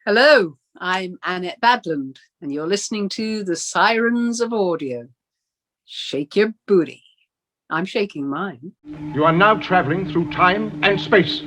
Hello, I'm Annette Badland, and you're listening to The Sirens of Audio. Shake your booty. I'm shaking mine. You are now traveling through time and space.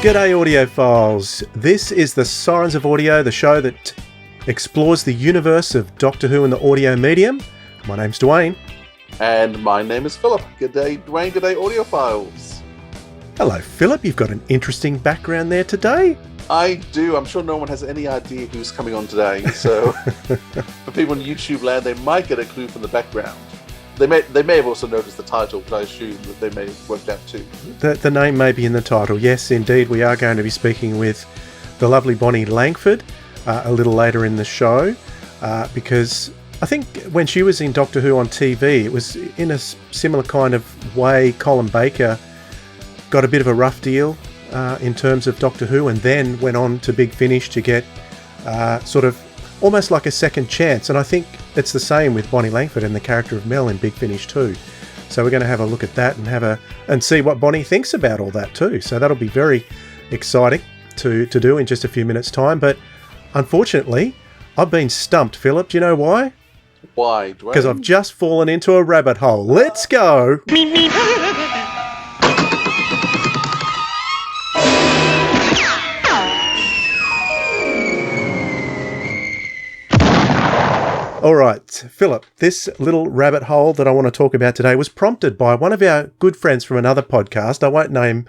G'day audiophiles, this is the Sirens of Audio, the show that explores the universe of Doctor Who and the audio medium. My name's Dwayne. And my name is Philip. G'day Dwayne, g'day audiophiles. Hello Philip, you've got an interesting background there today. I do, I'm sure no one has any idea who's coming on today, so for people in YouTube land, they might get a clue from the background. They may have also noticed the title, but I assume that they may have worked out too. The name may be in the title. Yes, indeed, we are going to be speaking with the lovely Bonnie Langford a little later in the show, because I think when she was in Doctor Who on TV, it was in a similar kind of way. Colin Baker got a bit of a rough deal in terms of Doctor Who, and then went on to Big Finish to get sort of almost like a second chance. And I think it's the same with Bonnie Langford and the character of Mel in Big Finish too. So we're going to have a look at that and see what Bonnie thinks about all that too. So that'll be very exciting to do in just a few minutes' time. But unfortunately, I've been stumped, Philip. Do you know why? Why, Dwayne? Because I've just fallen into a rabbit hole. Let's go! All right, Philip, this little rabbit hole that I want to talk about today was prompted by one of our good friends from another podcast. I won't name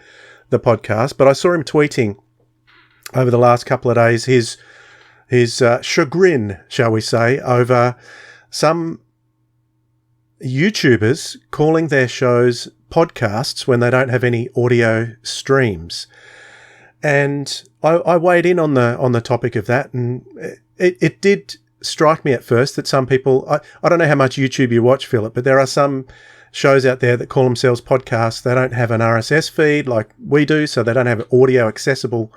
the podcast, but I saw him tweeting over the last couple of days his chagrin, shall we say, over some YouTubers calling their shows podcasts when they don't have any audio streams. And I weighed in on the topic of that, and it did strike me at first that some people, I don't know how much YouTube you watch, Philip, but there are some shows out there that call themselves podcasts. They don't have an RSS feed like we do, so they don't have an audio accessible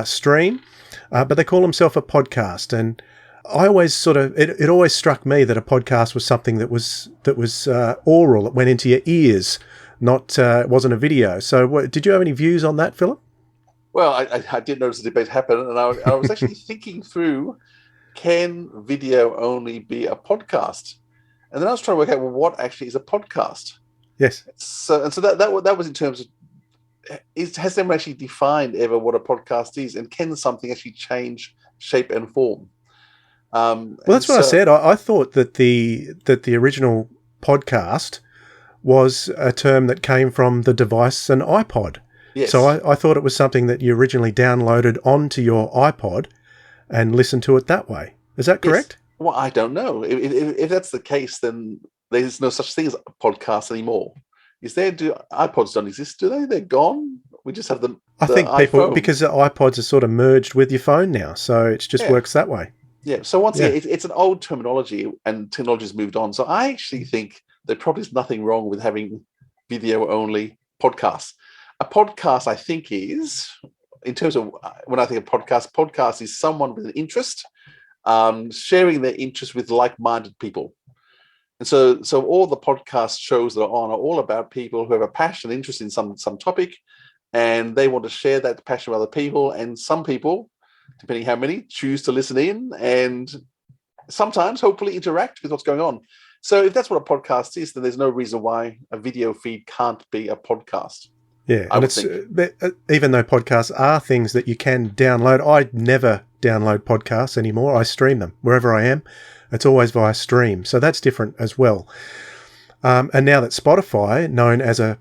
stream, but they call themselves a podcast. And I always it always struck me that a podcast was something that was oral. It went into your ears, not it wasn't a video. So did you have any views on that, Philip? Well, I did notice the debate happen, and I was actually thinking through, can video only be a podcast? And then I was trying to work out, well, what actually is a podcast? Yes. So that was in terms of, has anyone actually defined ever what a podcast is, and can something actually change shape and form? Well, that's what I said. I thought that the original podcast was a term that came from the device, an iPod. Yes. So I thought it was something that you originally downloaded onto your iPod and listen to it that way. Is that correct? Yes. Well, I don't know. If that's the case, then there's no such thing as a podcast anymore. Is there? Do iPods don't exist? Do they? They're gone. We just have the I think people, because the iPods are sort of merged with your phone now, so it just works that way. Yeah. So once again, it's an old terminology, and technology's moved on. So I actually think there probably is nothing wrong with having video-only podcasts. A podcast, I think, is, in terms of when I think of podcast is someone with an interest, sharing their interest with like-minded people. And so all the podcast shows that are on are all about people who have a passion and interest in some topic, and they want to share that passion with other people. And some people, depending how many, choose to listen in and sometimes hopefully interact with what's going on. So if that's what a podcast is, then there's no reason why a video feed can't be a podcast. Yeah, and it's even though podcasts are things that you can download, I never download podcasts anymore. I stream them wherever I am. It's always via stream, so that's different as well. And now that Spotify, known as a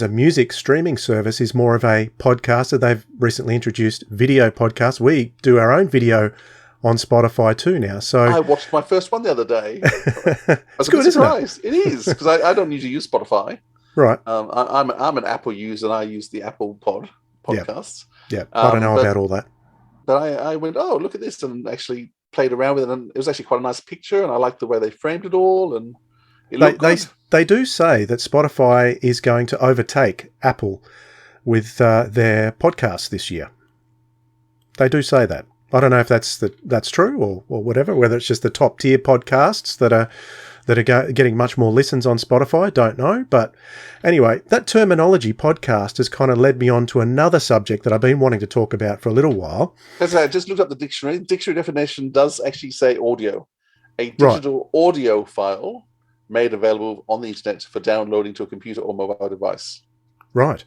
music streaming service, is more of a podcaster, they've recently introduced video podcasts. We do our own video on Spotify too now. So I watched my first one the other day. It's good, isn't it? It is, because I don't usually use Spotify. Right. I'm an Apple user, and I use the Apple podcasts. Yeah, I don't know But about all that. I went, oh, look at this, and actually played around with it, and it was actually quite a nice picture, and I liked the way they framed it all, and it They looked good. they do say that Spotify is going to overtake Apple with their podcasts this year. They do say that. I don't know if that's true or whatever. Whether it's just the top tier podcasts that are getting much more listens on Spotify, don't know. But anyway, that terminology podcast has kind of led me on to another subject that I've been wanting to talk about for a little while. Because I just looked up the dictionary. The dictionary definition does actually say audio, a Right. digital audio file made available on the internet for downloading to a computer or mobile device. Right.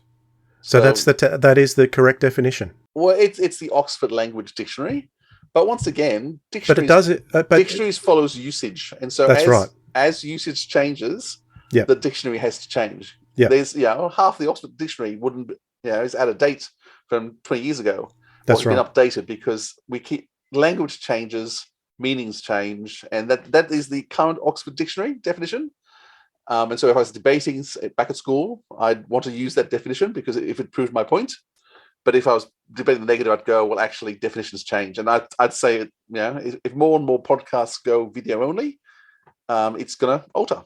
So that is the correct definition. Well, it's the Oxford Language Dictionary, but once again, dictionaries follows usage, and so that's right. As usage changes, Yep. the dictionary has to change. Yep. There's half the Oxford Dictionary wouldn't is out of date from 20 years ago. That's right. Been updated because we keep language changes, meanings change, and that is the current Oxford Dictionary definition. And so if I was debating back at school, I'd want to use that definition because if it proved my point. But if I was debating the negative, I'd go, well, actually, definitions change. And I'd say, if more and more podcasts go video only, it's going to alter.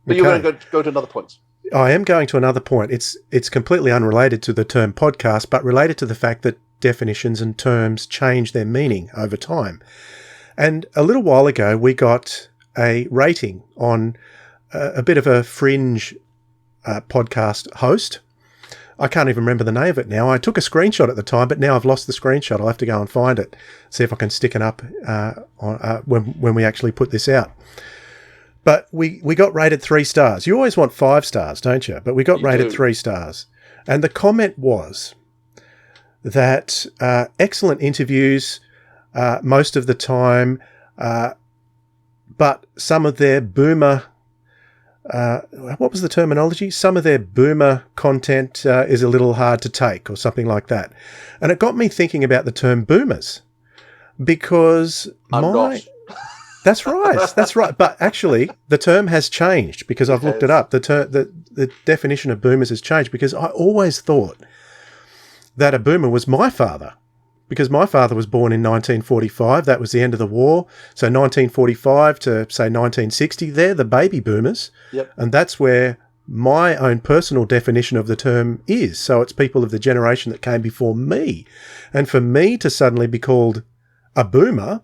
But you're going to go to another point. I am going to another point. It's completely unrelated to the term podcast, but related to the fact that definitions and terms change their meaning over time. And a little while ago, we got a rating on a bit of a fringe podcast host. I can't even remember the name of it now. I took a screenshot at the time, but now I've lost the screenshot. I'll have to go and find it, see if I can stick it up when we actually put this out. But we got rated 3 stars. You always want 5 stars, don't you? But we got rated 3 stars. And the comment was that excellent interviews most of the time, but some of their boomer... what was the terminology? Some of their boomer content is a little hard to take or something like that. And it got me thinking about the term boomers because That's right. But actually, the term has changed because I've looked it up. The definition of boomers has changed because I always thought that a boomer was my father because my father was born in 1945. That was the end of the war. So 1945 to, say, 1960, they're the baby boomers. Yep. And that's where my own personal definition of the term is. So it's people of the generation that came before me. And for me to suddenly be called a boomer,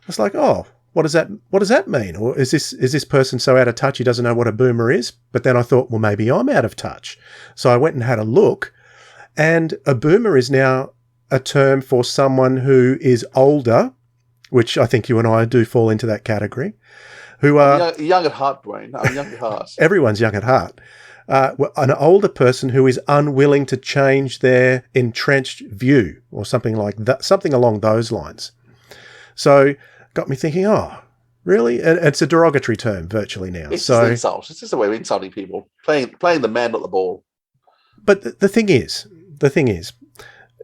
it's like, oh, what does that mean? Or is this person so out of touch he doesn't know what a boomer is? But then I thought, well, maybe I'm out of touch. So I went and had a look. And a boomer is now a term for someone who is older, which I think you and I do fall into that category, who are... young at heart, Dwayne. I'm young at heart. Everyone's young at heart. An older person who is unwilling to change their entrenched view or something like that, something along those lines. So got me thinking, oh, really? And it's a derogatory term virtually now. It's just an insult. It's just a way of insulting people, playing the man, not the ball. But the thing is,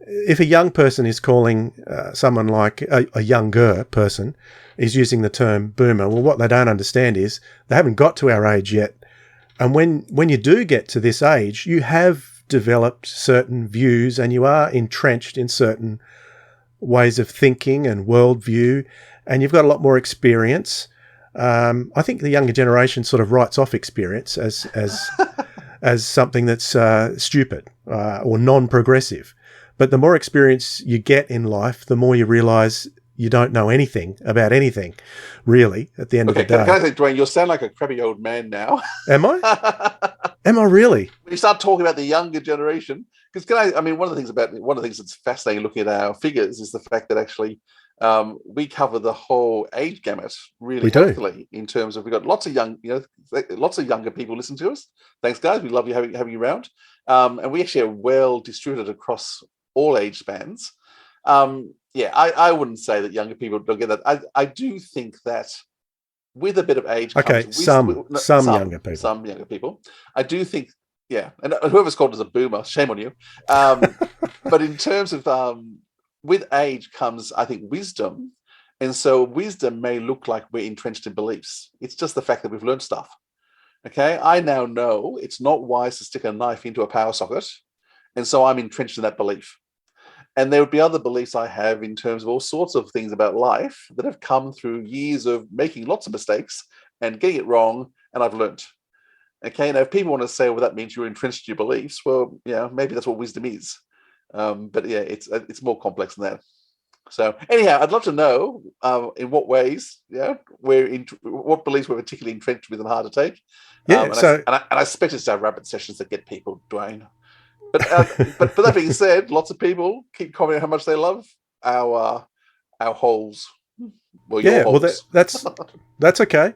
if a young person is calling someone like a younger person is using the term boomer, well, what they don't understand is they haven't got to our age yet. And when you do get to this age, you have developed certain views and you are entrenched in certain ways of thinking and worldview, and you've got a lot more experience. I think the younger generation sort of writes off experience as something that's stupid or non-progressive. But the more experience you get in life, the more you realise you don't know anything about anything, really, at the end of the day. Can I say, Dwayne, you sound like a crappy old man now. Am I? Am I really? When you start talking about the younger generation, because one of the things that's fascinating looking at our figures is the fact that actually we cover the whole age gamut really healthily in terms of we've got lots of younger people listen to us. Thanks, guys. We love having you around. And we actually are well distributed across all age spans. I wouldn't say that younger people don't get that. I do think that with a bit of age, some younger people. I do think, and whoever's called us a boomer, shame on you. But in terms of with age comes, I think, wisdom, and so wisdom may look like we're entrenched in beliefs. It's just the fact that we've learned stuff. Okay, I now know it's not wise to stick a knife into a power socket, and so I'm entrenched in that belief. And there would be other beliefs I have in terms of all sorts of things about life that have come through years of making lots of mistakes and getting it wrong, and I've learnt. Okay, now if people want to say, well, that means you're entrenched in your beliefs, well, yeah, maybe that's what wisdom is. But yeah, it's more complex than that. So anyhow, I'd love to know in what ways, what beliefs we're particularly entrenched with and hard to take. Yeah, I suspect it's our rabbit sessions that get people, Dwayne. But that being said, lots of people keep commenting how much they love our holes. Well, your holes. That's okay.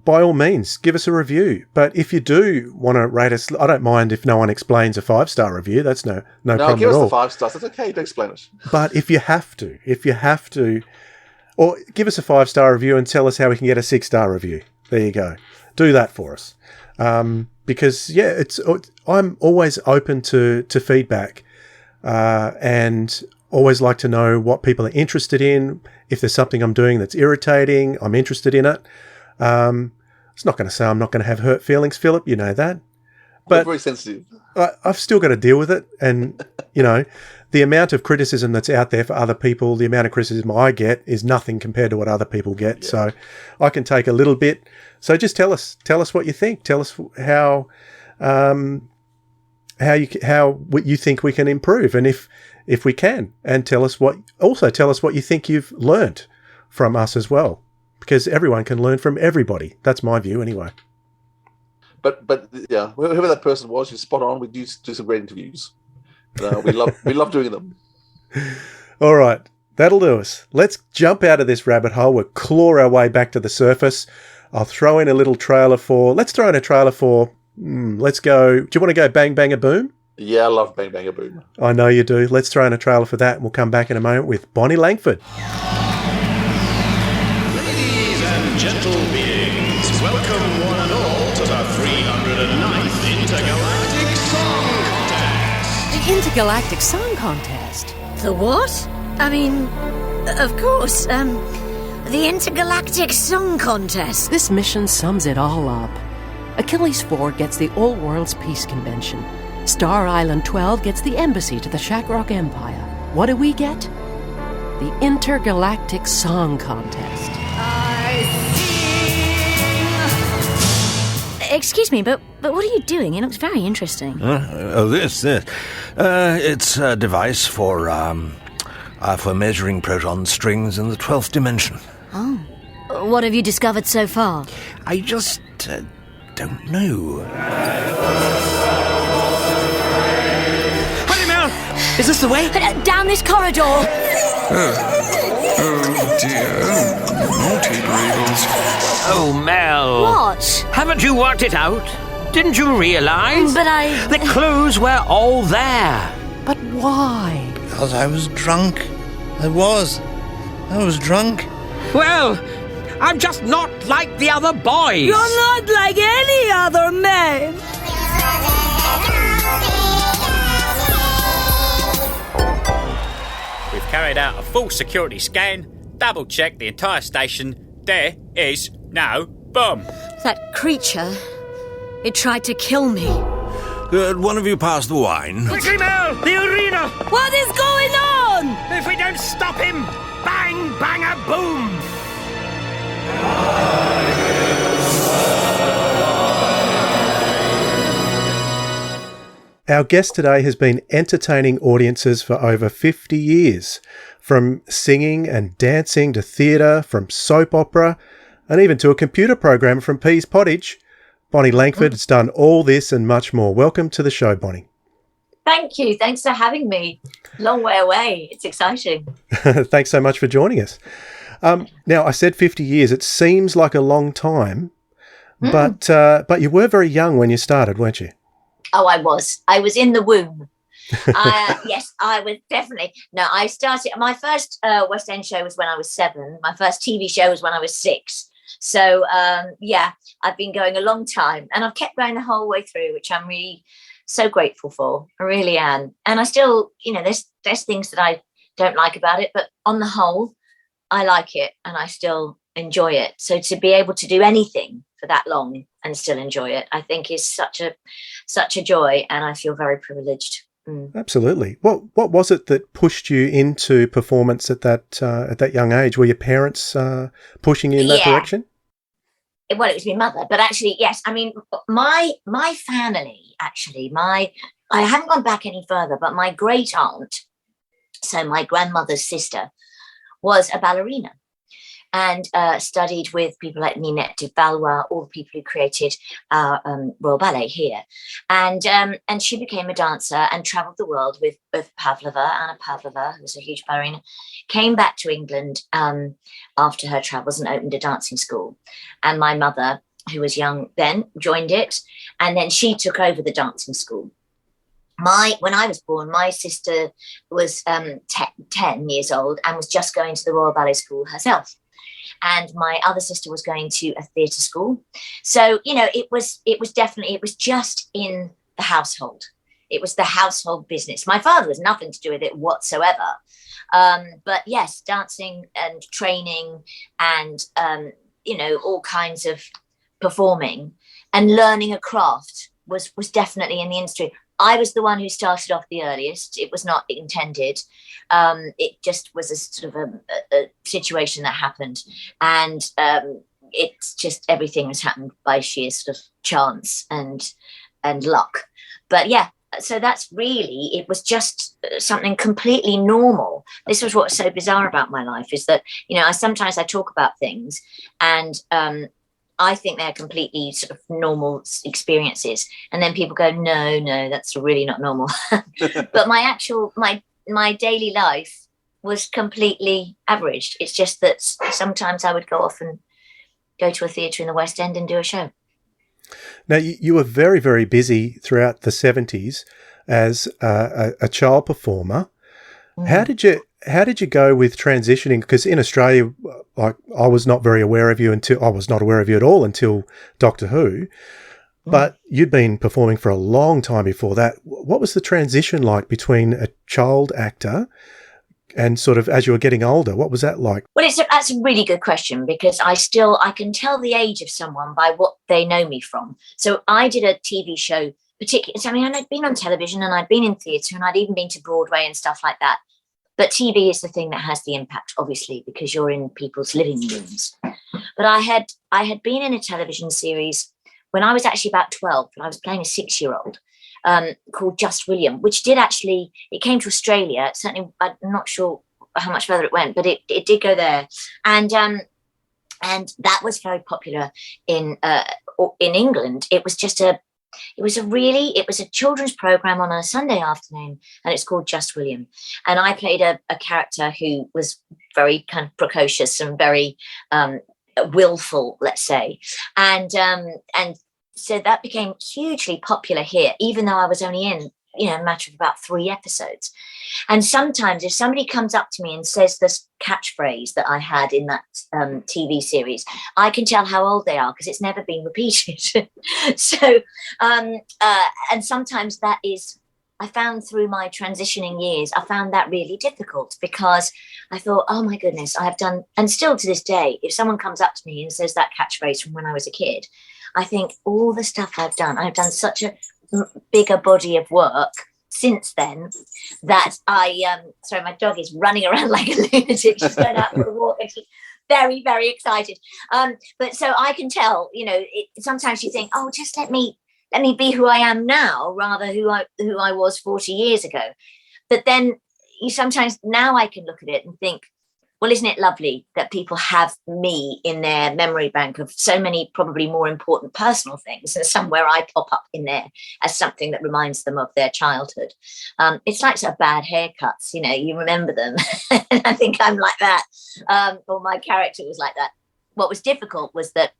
By all means, give us a review. But if you do want to rate us, I don't mind if no one explains a 5-star review. That's no problem at all. No, give us the 5 stars. That's okay. Don't explain it. But if you have to, or give us a 5-star review and tell us how we can get a 6-star review. There you go. Do that for us. Because I'm always open to feedback, and always like to know what people are interested in. If there's something I'm doing that's irritating, I'm interested in it. It's not going to say I'm not going to have hurt feelings, Philip. You know that. But very sensitive. I've still got to deal with it, and the amount of criticism that's out there for other people, the amount of criticism I get is nothing compared to what other people get. Yeah. So I can take a little bit. So just tell us what you think. Tell us how you think we can improve, and if we can, and tell us what you think you've learnt from us as well, because everyone can learn from everybody. That's my view, anyway. But yeah, whoever that person was, you're spot on. We do some great interviews. We love doing them. All right, that'll do us. Let's jump out of this rabbit hole. We'll claw our way back to the surface. I'll throw in a little trailer for. Let's throw in a trailer for. Let's go. Do you want to go Bang Bang a Boom? Yeah, I love Bang Bang a Boom. I know you do. Let's throw in a trailer for that, and we'll come back in a moment with Bonnie Langford. Ladies and gentle beings, welcome one and all to the 309th Intergalactic Song Contest. The Intergalactic Song Contest? The what? I mean, of course, the Intergalactic Song Contest. This mission sums it all up. Achilles 4 gets the All World's Peace Convention. Star Island 12 gets the embassy to the Shackrock Empire. What do we get? The Intergalactic Song Contest. Excuse me, but what are you doing? It looks very interesting. This. It's a device for measuring proton strings in the 12th dimension. Oh. What have you discovered so far? I just don't know. Hurry, Mel! Is this the way? Down this corridor! Oh dear. Naughty Breedles. Oh, Mel. What? Haven't you worked it out? Didn't you realise? But The clues were all there. But why? Because I was drunk. I was drunk. Well, I'm just not like the other boys. You're not like any other man. We've carried out a full security scan, double-checked the entire station. There is no bomb. That creature, it tried to kill me. One of you pass the wine. Quickly, Mel! The arena! What is going on? If we don't stop him, bang, bang, a boom! Our guest today has been entertaining audiences for over 50 years, from singing and dancing to theatre, from soap opera, and even to a computer program from Pease Pottage. Bonnie Langford has done all this and much more. Welcome to the show, Bonnie. Thank you. Thanks for having me. Long way away. It's exciting. Thanks so much for joining us. Now, I said 50 years. It seems like a long time, but you were very young when you started, weren't you? Oh, I was. I was in the womb. Yes, I was definitely. No, I started. My first West End show was when I was 7. My first TV show was when I was 6. So, yeah, I've been going a long time, and I've kept going the whole way through, which I'm really so grateful for. I really am. And I still, there's things that I don't like about it, but on the whole, I like it and I still enjoy it. So to be able to do anything for that long and still enjoy it, I think is such a joy, and I feel very privileged. Absolutely. What was it that pushed you into performance at that young age? Were your parents pushing you in that direction? Well, it was my mother, but actually, yes. I mean, my family, actually, I haven't gone back any further, but my great aunt, so my grandmother's sister, was a ballerina and studied with people like Ninette de Valois, all the people who created our Royal Ballet here. And she became a dancer and travelled the world with Pavlova, Anna Pavlova, who was a huge ballerina, came back to England after her travels and opened a dancing school. And my mother, who was young then, joined it. And then she took over the dancing school. When I was born, my sister was 10 years old and was just going to the Royal Ballet School herself. And my other sister was going to a theatre school. So, it was just in the household. It was the household business. My father was nothing to do with it whatsoever. But yes, dancing and training and, all kinds of performing and learning a craft was definitely in the industry. I was the one who started off the earliest. It was not intended. It just was a sort of a situation that happened. And it's just everything has happened by sheer sort of chance and luck. But yeah, so that's really, it was just something completely normal. This was what's so bizarre about my life is that, sometimes I talk about things and I think they're completely sort of normal experiences. And then people go, no, that's really not normal. But my daily life was completely averaged. It's just that sometimes I would go off and go to a theatre in the West End and do a show. Now, you were very, very busy throughout the 70s as a child performer. How did you go with transitioning? Because in Australia, I was not very aware of you I was not aware of you at all until Doctor Who. But you'd been performing for a long time before that. What was the transition like between a child actor and sort of as you were getting older? What was that like? Well, that's a really good question because I can tell the age of someone by what they know me from. So I did a TV show, particularly. I'd been on television and I'd been in theatre and I'd even been to Broadway and stuff like that. But TV is the thing that has the impact, obviously, because you're in people's living rooms. But I had been in a television series when I was actually about 12, and I was playing a 6-year-old called Just William, which it came to Australia. Certainly, I'm not sure how much further it went, but it did go there. And that was very popular in England. It was just a children's program on a Sunday afternoon, and it's called Just William. And I played a character who was very kind of precocious and very willful, let's say. And so that became hugely popular here, even though I was only in, a matter of about 3 episodes. And sometimes if somebody comes up to me and says this catchphrase that I had in that TV series, I can tell how old they are because it's never been repeated. So, and sometimes that is, I found through my transitioning years, I found that really difficult because I thought, oh my goodness, I have done, and still to this day, if someone comes up to me and says that catchphrase from when I was a kid, I think all the stuff I've done such a bigger body of work since then that sorry, my dog is running around like a lunatic. She's going out for a walk and she's very, very excited. But so I can tell, sometimes you think, oh, just let me be who I am now rather who I was 40 years ago. But then sometimes now I can look at it and think, well, isn't it lovely that people have me in their memory bank of so many probably more important personal things, and somewhere I pop up in there as something that reminds them of their childhood. It's like sort of bad haircuts, you remember them. And I think I'm like that, or my character was like that. What was difficult was that,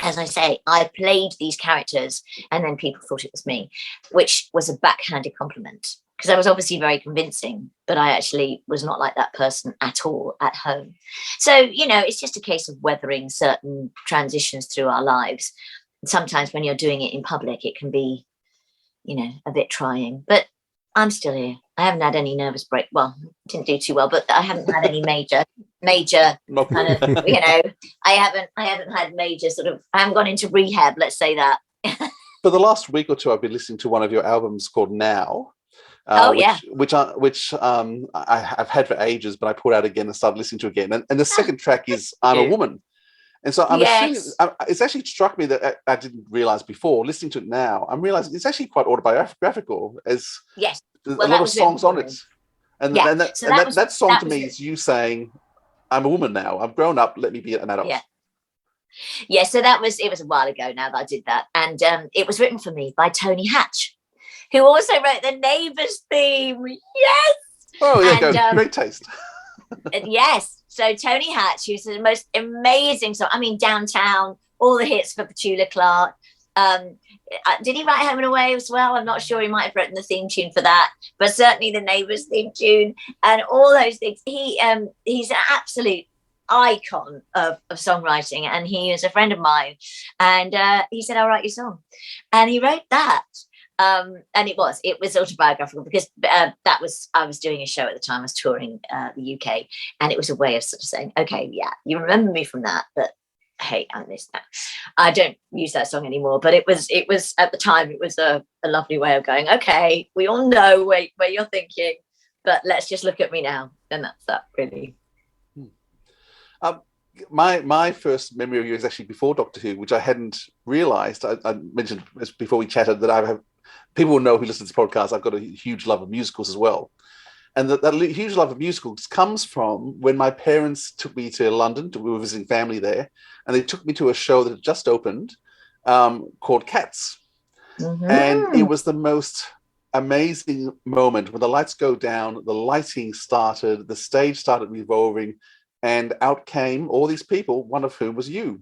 as I say, I played these characters and then people thought it was me, which was a backhanded compliment. Because I was obviously very convincing, but I actually was not like that person at all at home. So, it's just a case of weathering certain transitions through our lives. Sometimes when you're doing it in public, it can be, a bit trying. But I'm still here. I haven't had any nervous break. Well, didn't do too well, but I haven't had any major kind of, I haven't had major sort of, I haven't gone into rehab, let's say that. For the last week or two, I've been listening to one of your albums called Now. which I've had for ages, but I put out again and started listening to again. And the second track is "I'm a Woman," and so I'm assuming it's actually struck me that I didn't realize before. Listening to it now, I'm realizing it's actually quite autobiographical. As there's a lot of songs on it, and that song to me is you saying, "I'm a woman now. I've grown up. Let me be an adult." Yeah. So it was a while ago now that I did that, and it was written for me by Tony Hatch, who also wrote the Neighbours theme. Yes. Oh, yeah, great taste. Yes. So Tony Hatch, who's the most amazing song. I mean, Downtown, all the hits for Petula Clark. Did he write Home and Away as well? I'm not sure. He might have written the theme tune for that, but certainly the Neighbours theme tune and all those things. He's an absolute icon of songwriting, and he is a friend of mine. And he said, "I'll write your song," and he wrote that. And it was autobiographical because I was doing a show at the time. I was touring the UK, and it was a way of sort of saying, okay, yeah, you remember me from that, but hey, I missed that. I don't use that song anymore, but it was at the time, it was a lovely way of going, okay, we all know where you're thinking, but let's just look at me now. And that's that, really. My first memory of you is actually before Doctor Who, which I hadn't realised. I mentioned before we chatted that people will know who listen to this podcast, I've got a huge love of musicals as well. And that huge love of musicals comes from when my parents took me to London. We were visiting family there, and they took me to a show that had just opened called Cats. Mm-hmm. And it was the most amazing moment when the lights go down, the lighting started, the stage started revolving, and out came all these people, one of whom was you.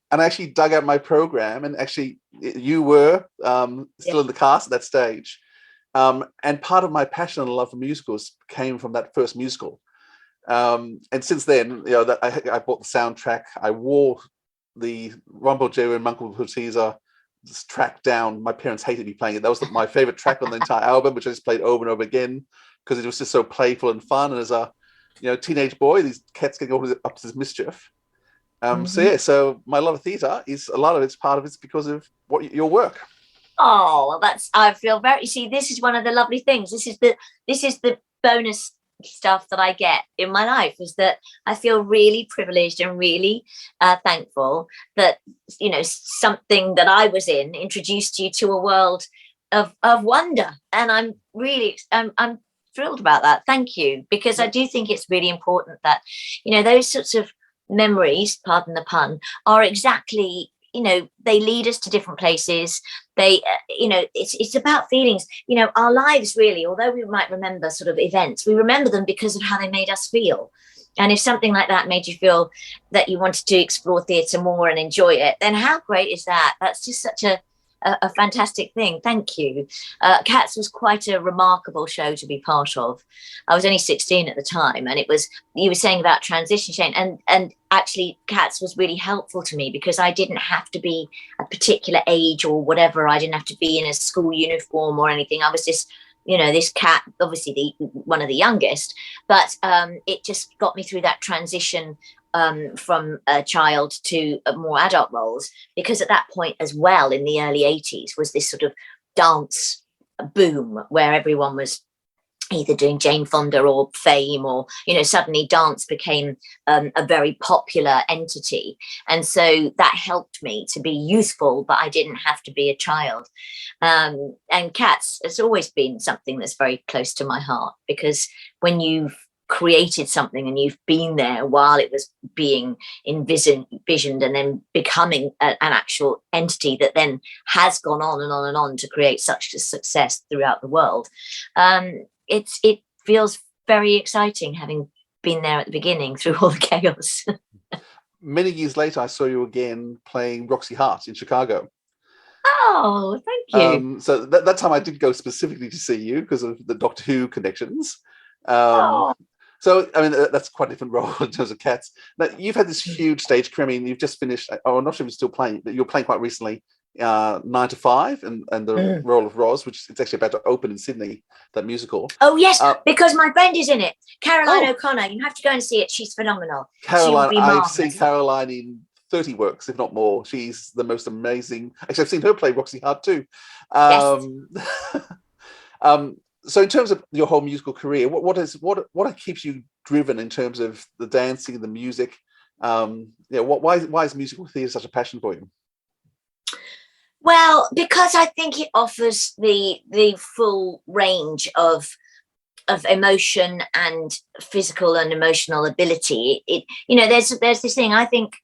And I actually dug out my program, and actually you were still in the cast at that stage. And part of my passion and love for musicals came from that first musical. And since then, I bought the soundtrack. I wore the Rumble Joe and Uncle Huteza track down. My parents hated me playing it. That was my favorite track on the entire album, which I just played over and over again because it was just so playful and fun. And as a teenage boy, these cats getting up to this mischief. So my love of theatre is a lot of it's because of your work. Oh, well, I feel very. See, this is one of the lovely things. This is the bonus stuff that I get in my life, is that I feel really privileged and really thankful that something that I was in introduced you to a world of wonder, and I'm thrilled about that. Thank you, because I do think it's really important that those sorts of memories, pardon the pun, are exactly. They lead us to different places. They, it's about feelings. Our lives really, although we might remember sort of events, we remember them because of how they made us feel. And if something like that made you feel that you wanted to explore theatre more and enjoy it, then how great is that? That's just such a fantastic thing. Thank you. Cats was quite a remarkable show to be part of. I was only 16 at the time, and you were saying about transition, Shane, and actually Cats was really helpful to me because I didn't have to be a particular age or whatever. I didn't have to be in a school uniform or anything. I was just this cat, obviously one of the youngest, but it just got me through that transition from a child to more adult roles, because at that point as well, in the early 80s, was this sort of dance boom where everyone was either doing Jane Fonda or Fame, or suddenly dance became a very popular entity, and so that helped me to be youthful, but I didn't have to be a child. And Cats has always been something that's very close to my heart, because when you've created something and you've been there while it was being envisioned and then becoming an actual entity that then has gone on and on and on to create such a success throughout the world, it feels very exciting, having been there at the beginning through all the chaos. Many years later, I saw you again playing Roxy Hart in Chicago. Oh, thank you. So that time I did go specifically to see you because of the Doctor Who connections. So, I mean, that's quite a different role in terms of Cats. Now, you've had this huge stage career. I mean, you've just finished, I'm not sure if you're still playing, but you're playing quite recently, 9 to 5 and the role of Roz, which it's actually about to open in Sydney, that musical. Oh, yes, because my friend is in it. Caroline O'Connor. You have to go and see it. She's phenomenal. Caroline, I've seen Caroline in 30 works, if not more. She's the most amazing. Actually, I've seen her play Roxy Hart too. Yes. So in terms of your whole musical career, what keeps you driven in terms of the dancing, the music? Why is musical theatre such a passion for you? Well, because I think it offers the full range of emotion and physical and emotional ability. There's this thing. I think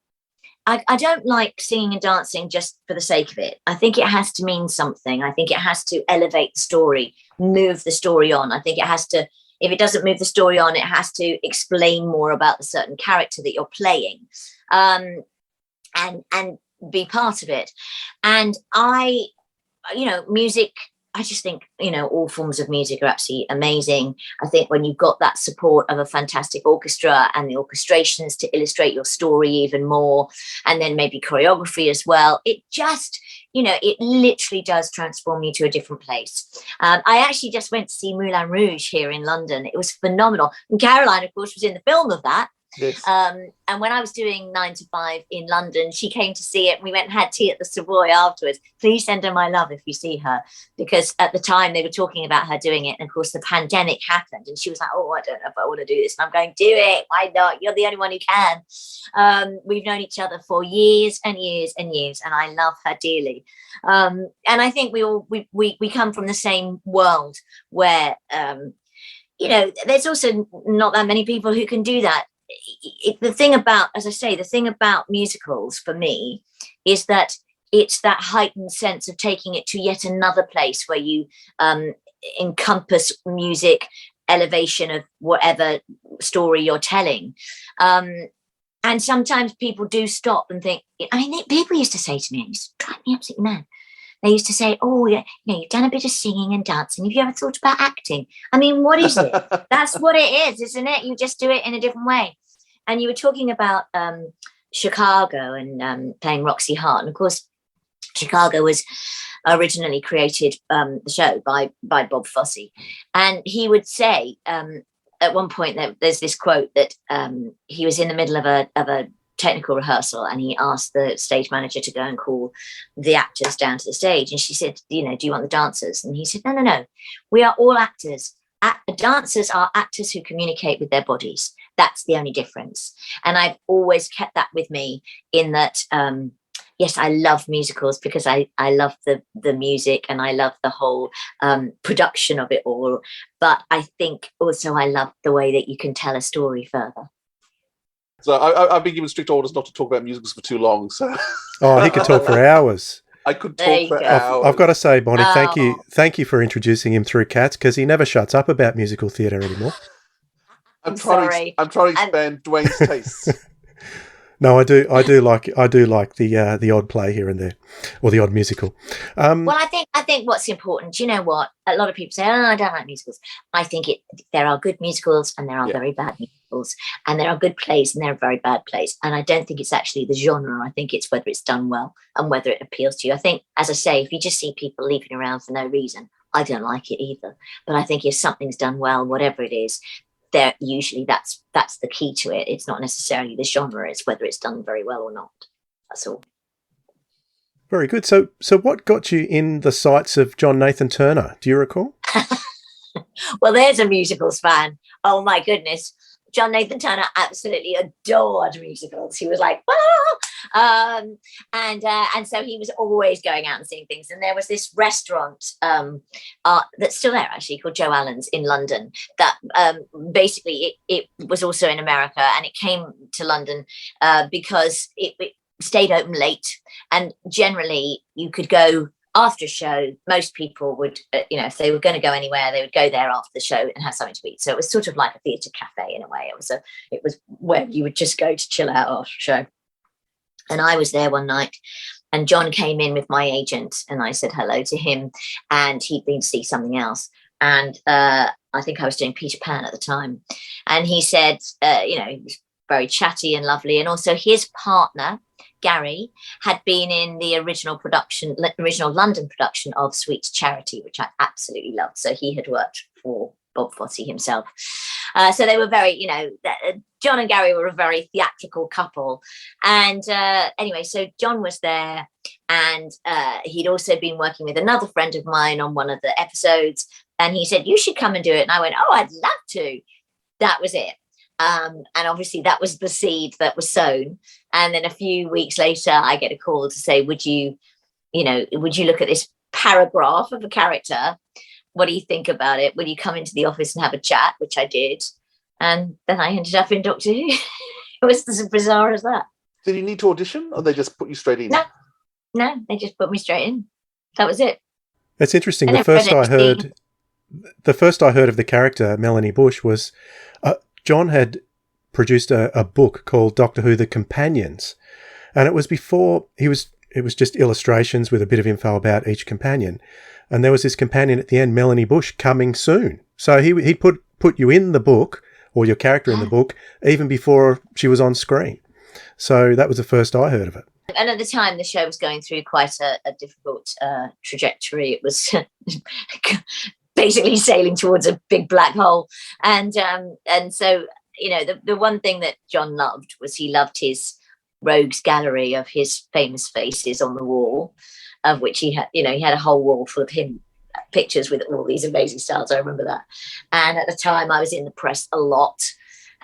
I don't like singing and dancing just for the sake of it. I think it has to mean something. I think it has to elevate the story, move the story on. I think it has to, if it doesn't move the story on, it has to explain more about the certain character that you're playing, and be part of it. And music, I just think, all forms of music are absolutely amazing. I think when you've got that support of a fantastic orchestra and the orchestrations to illustrate your story even more, and then maybe choreography as well, it just, it literally does transform you to a different place. I actually just went to see Moulin Rouge here in London. It was phenomenal. And Caroline, of course, was in the film of that. Yes. And when I was doing 9 to 5 in London, she came to see it. And we went and had tea at the Savoy afterwards. Please send her my love if you see her, because at the time they were talking about her doing it. And of course, the pandemic happened, and she was like, "Oh, I don't know if I want to do this." And I'm going, "Do it. Why not? You're the only one who can." We've known each other for years and years and years, and I love her dearly. And I think we come from the same world where, there's also not that many people who can do that. The thing about musicals for me is that it's that heightened sense of taking it to yet another place where you encompass music, elevation of whatever story you're telling. And sometimes people do stop and think, people used to say to me, it used to drive me absolutely mad. They used to say, "Oh, yeah, you've done a bit of singing and dancing. Have you ever thought about acting?" I mean, what is it? That's what it is, isn't it? You just do it in a different way. And you were talking about Chicago and playing Roxy Hart. And of course, Chicago was originally created, the show, by Bob Fosse. And he would say at one point that there's this quote that he was in the middle of a technical rehearsal, and he asked the stage manager to go and call the actors down to the stage. And she said, "Do you want the dancers?" And he said, No. We are all actors. Dancers are actors who communicate with their bodies. That's the only difference. And I've always kept that with me, in that, yes, I love musicals because I love the music, and I love the whole production of it all. But I think also I love the way that you can tell a story further. So I've been given strict orders not to talk about musicals for too long. So he could talk for hours. I could talk for hours. I've got to say, Bonnie, thank you for introducing him through Cats, because he never shuts up about musical theatre anymore. I'm trying to expand Dwayne's tastes. No, I do like the odd play here and there, or the odd musical. Well, I think what's important, you know what? A lot of people say, "Oh, I don't like musicals." I think there are good musicals and there are very bad musicals, and there are good plays and there are very bad plays. And I don't think it's actually the genre. I think it's whether it's done well and whether it appeals to you. I think, as I say, if you just see people leaping around for no reason, I don't like it either. But I think if something's done well, whatever it is, there usually that's the key to it. It's not necessarily the genre, it's whether it's done very well or not. That's all. Very good. So what got you in the sights of John Nathan Turner? Do you recall? Well, there's a musicals fan. Oh my goodness. John Nathan Turner absolutely adored musicals. He was like, "Ah!" And so he was always going out and seeing things. And there was this restaurant that's still there, actually, called Joe Allen's in London, that basically it was also in America, and it came to London because it stayed open late. And generally you could go after a show. Most people would, if they were going to go anywhere, they would go there after the show and have something to eat. So it was sort of like a theatre cafe in a way. It was where you would just go to chill out after a show. And I was there one night, and John came in with my agent, and I said hello to him, and he'd been to see something else. And I think I was doing Peter Pan at the time. And he said, he was very chatty and lovely. And also his partner, Gary, had been in the original London production of Sweet Charity, which I absolutely loved. So he had worked for Bob Fosse himself. So they were very, John and Gary were a very theatrical couple. And anyway, so John was there, and he'd also been working with another friend of mine on one of the episodes. And he said, you should come and do it. And I went, oh, I'd love to. That was it. And obviously that was the seed that was sown. And then a few weeks later, I get a call to say, would you look at this paragraph of a character? What do you think about it? Would you come into the office and have a chat? Which I did. And then I ended up in Doctor Who. It was as bizarre as that. Did you need to audition, or they just put you straight in? No, they just put me straight in. That was it. It's interesting. The first I heard of the character Melanie Bush was John had produced a book called Doctor Who: The Companions, and it was before it was just illustrations with a bit of info about each companion, and there was this companion at the end, Melanie Bush, coming soon. So he put you in the book, or your character in the book, even before she was on screen. So that was the first I heard of it. And at the time, the show was going through quite a difficult trajectory. It was basically sailing towards a big black hole. And so, the one thing that John loved was he loved his rogues gallery of his famous faces on the wall, of which he had a whole wall full of him pictures with all these amazing stars. I remember that. And at the time, I was in the press a lot.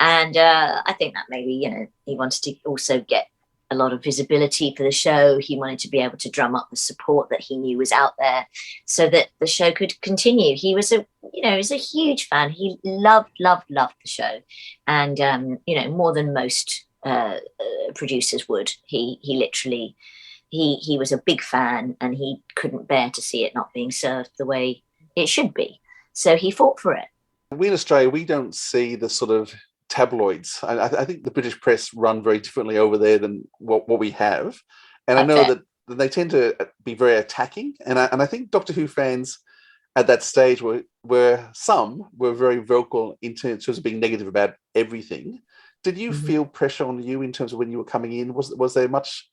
And I think that maybe, he wanted to also get a lot of visibility for the show. He wanted to be able to drum up the support that he knew was out there so that the show could continue. He was a huge fan. He loved the show. And, more than most producers would. He literally, he was a big fan, and he couldn't bear to see it not being served the way it should be. So he fought for it. We in Australia, we don't see the sort of tabloids. I think the British press run very differently over there than what we have. And I know that they tend to be very attacking. And I think Doctor Who fans at that stage were very vocal in terms of being negative about everything. Did you feel pressure on you in terms of when you were coming in? Was there much...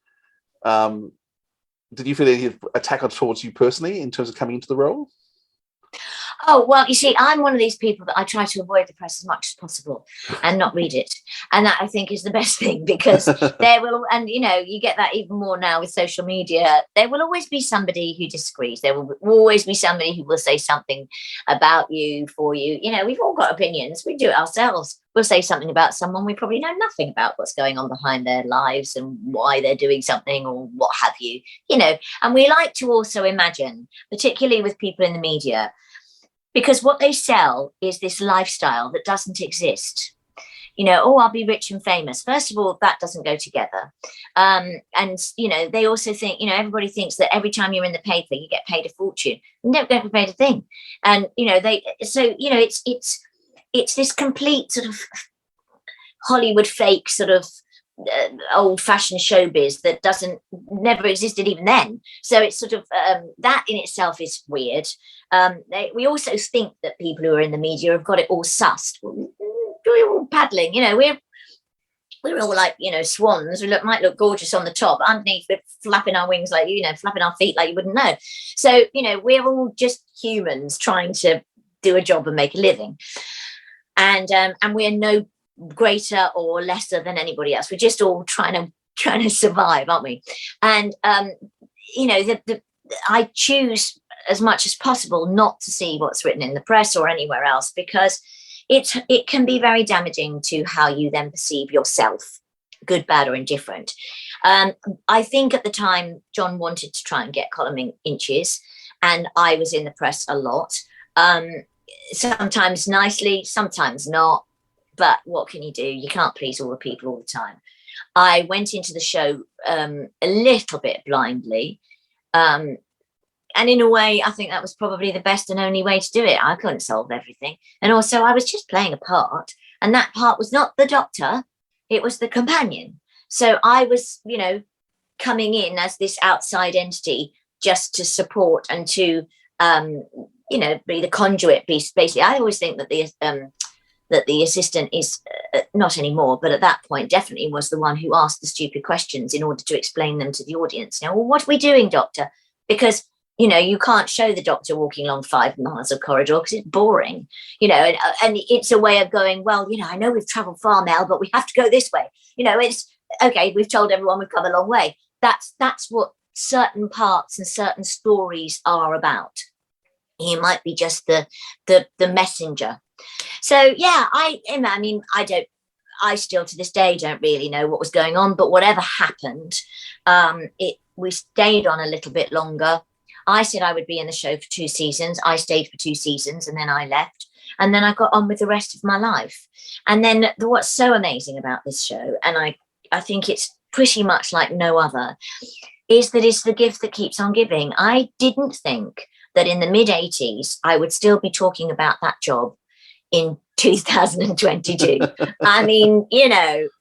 did you feel any attack towards you personally in terms of coming into the role? Oh, well, you see, I'm one of these people that I try to avoid the press as much as possible and not read it. And that, I think, is the best thing, because there will, and, you get that even more now with social media, there will always be somebody who disagrees. There will always be somebody who will say something about you, for you. We've all got opinions. We do it ourselves. We'll say something about someone. We probably know nothing about what's going on behind their lives and why they're doing something or what have you, And we like to also imagine, particularly with people in the media, because what they sell is this lifestyle that doesn't exist. I'll be rich and famous. First of all, that doesn't go together. And, they also think, everybody thinks that every time you're in the paper, you get paid a fortune. You don't get paid a thing. And, it's this complete sort of Hollywood fake sort of old-fashioned showbiz that never existed even then. So it's sort of that in itself is weird. We also think that people who are in the media have got it all sussed. We're all paddling, we're all like, swans. We might look gorgeous on the top. Underneath, we're flapping our wings like, flapping our feet like you wouldn't know. So, we're all just humans trying to do a job and make a living. And we're no greater or lesser than anybody else. We're just all trying to survive, aren't we? And I choose as much as possible not to see what's written in the press or anywhere else, because it can be very damaging to how you then perceive yourself, good, bad, or indifferent. I think at the time John wanted to try and get Colin inches, and I was in the press a lot. Sometimes nicely, sometimes not. But what can you do? You can't please all the people all the time. I went into the show a little bit blindly. And in a way, I think that was probably the best and only way to do it. I couldn't solve everything. And also, I was just playing a part. And that part was not the Doctor. It was the companion. So I was, coming in as this outside entity just to support and to, be the conduit piece. Basically, I always think that the assistant is not anymore, but at that point definitely was the one who asked the stupid questions in order to explain them to the audience. Well, what are we doing, Doctor? Because, you can't show the Doctor walking along 5 miles of corridor because it's boring, and it's a way of going, well, I know we've traveled far, Mel, but we have to go this way. It's okay. We've told everyone we've come a long way. That's what certain parts and certain stories are about. He might be just the messenger. So yeah, I still to this day don't really know what was going on, but whatever happened, we stayed on a little bit longer. I said I would be in the show for 2 seasons. I stayed for 2 seasons and then I left. And then I got on with the rest of my life. And then what's so amazing about this show, and I think it's pretty much like no other, is that it's the gift that keeps on giving. I didn't think that in the mid-80s, I would still be talking about that job in 2022. I mean,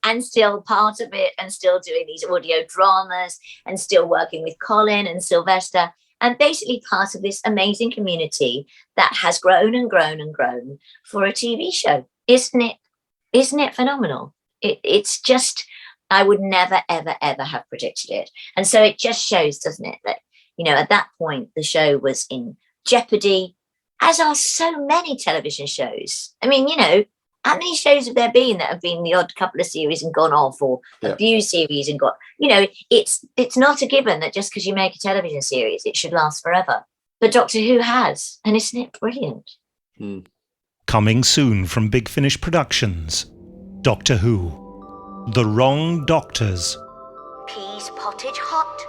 and still part of it, and still doing these audio dramas, and still working with Colin and Sylvester, and basically part of this amazing community that has grown and grown and grown for a TV show. Isn't it phenomenal? It's just, I would never, ever, ever have predicted it. And so it just shows, doesn't it, that, at that point, the show was in jeopardy, as are so many television shows. I mean, how many shows have there been that have been the odd couple of series and gone off, or a few series and got, it's not a given that just because you make a television series, it should last forever. But Doctor Who has, and isn't it brilliant? Coming soon from Big Finish Productions, Doctor Who, The Wrong Doctors. Peas pottage hot,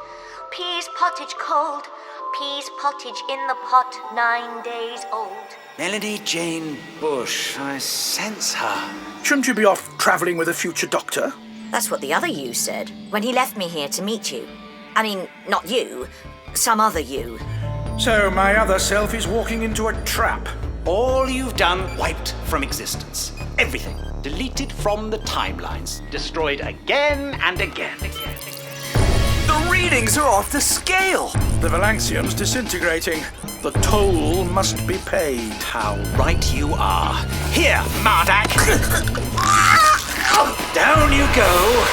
peas pottage cold, peas pottage in the pot, 9 days old. Melanie Jane Bush, I sense her. Shouldn't you be off travelling with a future doctor? That's what the other you said when he left me here to meet you. I mean, not you, some other you. So my other self is walking into a trap. All you've done wiped from existence. Everything deleted from the timelines. Destroyed again and again. The readings are off the scale. The Valancium's disintegrating. The toll must be paid. How right you are. Here, Mardak. Down you go.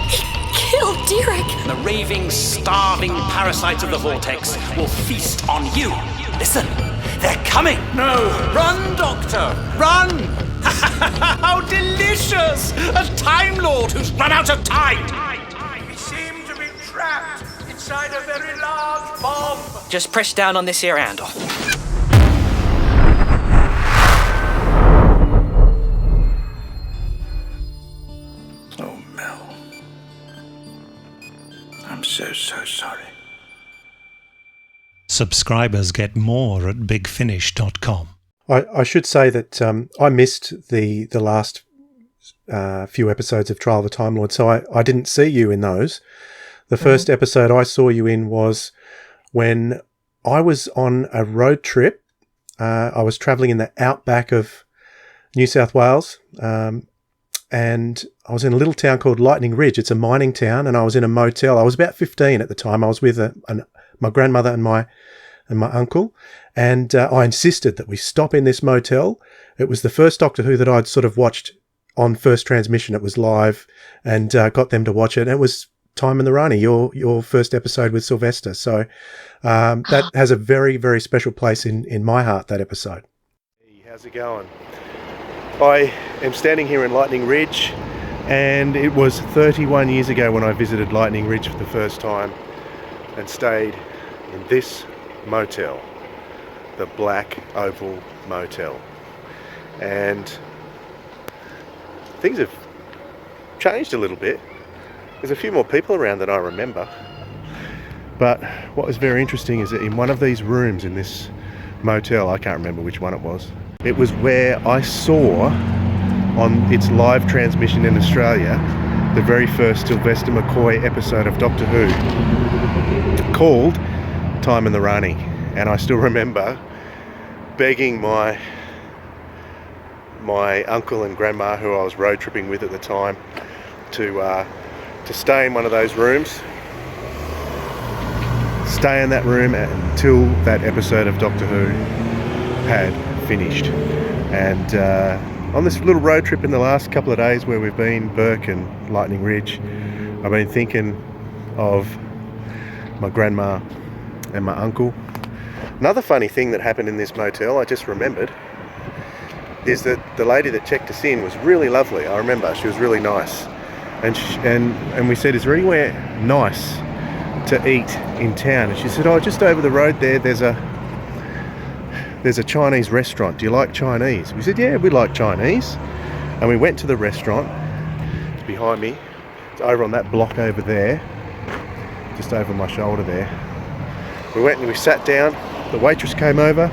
He killed Derek. The raving, starving parasites of the vortex will feast on you. Listen, they're coming. No. Run, Doctor, run. How delicious. A Time Lord who's run out of time. We seem to be trapped inside a very large bomb. Just press down on this here handle. Oh, Mel. I'm so sorry. Subscribers get more at bigfinish.com. I should say that I missed the last few episodes of Trial of the Time Lord, so I didn't see you in those. The first episode I saw you in was when I was on a road trip. I was travelling in the outback of New South Wales, and I was in a little town called Lightning Ridge. It's a mining town, and I was in a motel. I was about 15 at the time. I was with my grandmother and my uncle, and I insisted that we stop in this motel. It was the first Doctor Who that I'd sort of watched on first transmission. It was live, and got them to watch it. And it was Time in the Rani, your first episode with Sylvester. So that has a very, very special place in my heart, that episode. Hey, how's it going? I am standing here in Lightning Ridge, and it was 31 years ago when I visited Lightning Ridge for the first time and stayed in this motel, the Black Opal Motel. And things have changed a little bit. There's a few more people around than I remember. But what was very interesting is that in one of these rooms in this motel, I can't remember which one it was where I saw on its live transmission in Australia the very first Sylvester McCoy episode of Doctor Who called Time in the Rani. And I still remember begging my uncle and grandma, who I was road tripping with at the time, to stay in one of those rooms, stay in that room until that episode of Doctor Who had finished. And on this little road trip in the last couple of days where we've been, Burke and Lightning Ridge, I've been thinking of my grandma and my uncle. Another funny thing that happened in this motel, I just remembered, is that the lady that checked us in was really lovely. I remember she was really nice, and we said, "Is there anywhere nice to eat in town, and she said, "Oh, just over the road there's a Chinese restaurant. Do you like Chinese?" We said, "Yeah, we like Chinese." And we went to the restaurant. It's behind me. It's over on that block over there, just over my shoulder there. We went and we sat down. The waitress came over.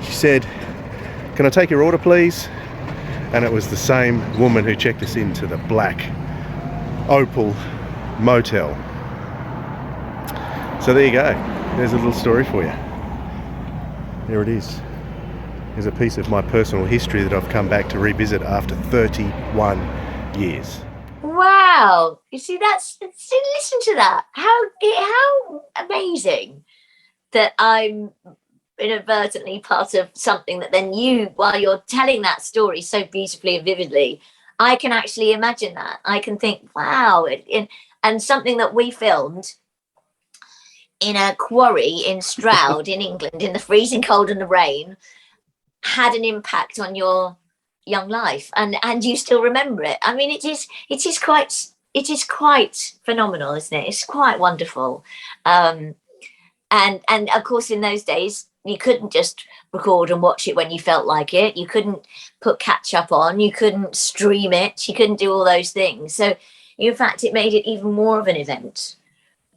She said, "Can I take your order, please?" And it was the same woman who checked us into the Black Opal Motel. So there you go. There's a little story for you. There it is. There's a piece of my personal history that I've come back to revisit after 31 years. Wow. You see, listen to that. How amazing that I'm inadvertently part of something that then you, while you're telling that story so beautifully and vividly, I can actually imagine that. I can think, wow. And something that we filmed in a quarry in Stroud in England in the freezing cold and the rain had an impact on your young life, and you still remember it. I mean, it is quite phenomenal, isn't it? It's quite wonderful. And of course, in those days, you couldn't just record and watch it when you felt like it. You couldn't put catch up on. You couldn't stream it. You couldn't do all those things. So, in fact, it made it even more of an event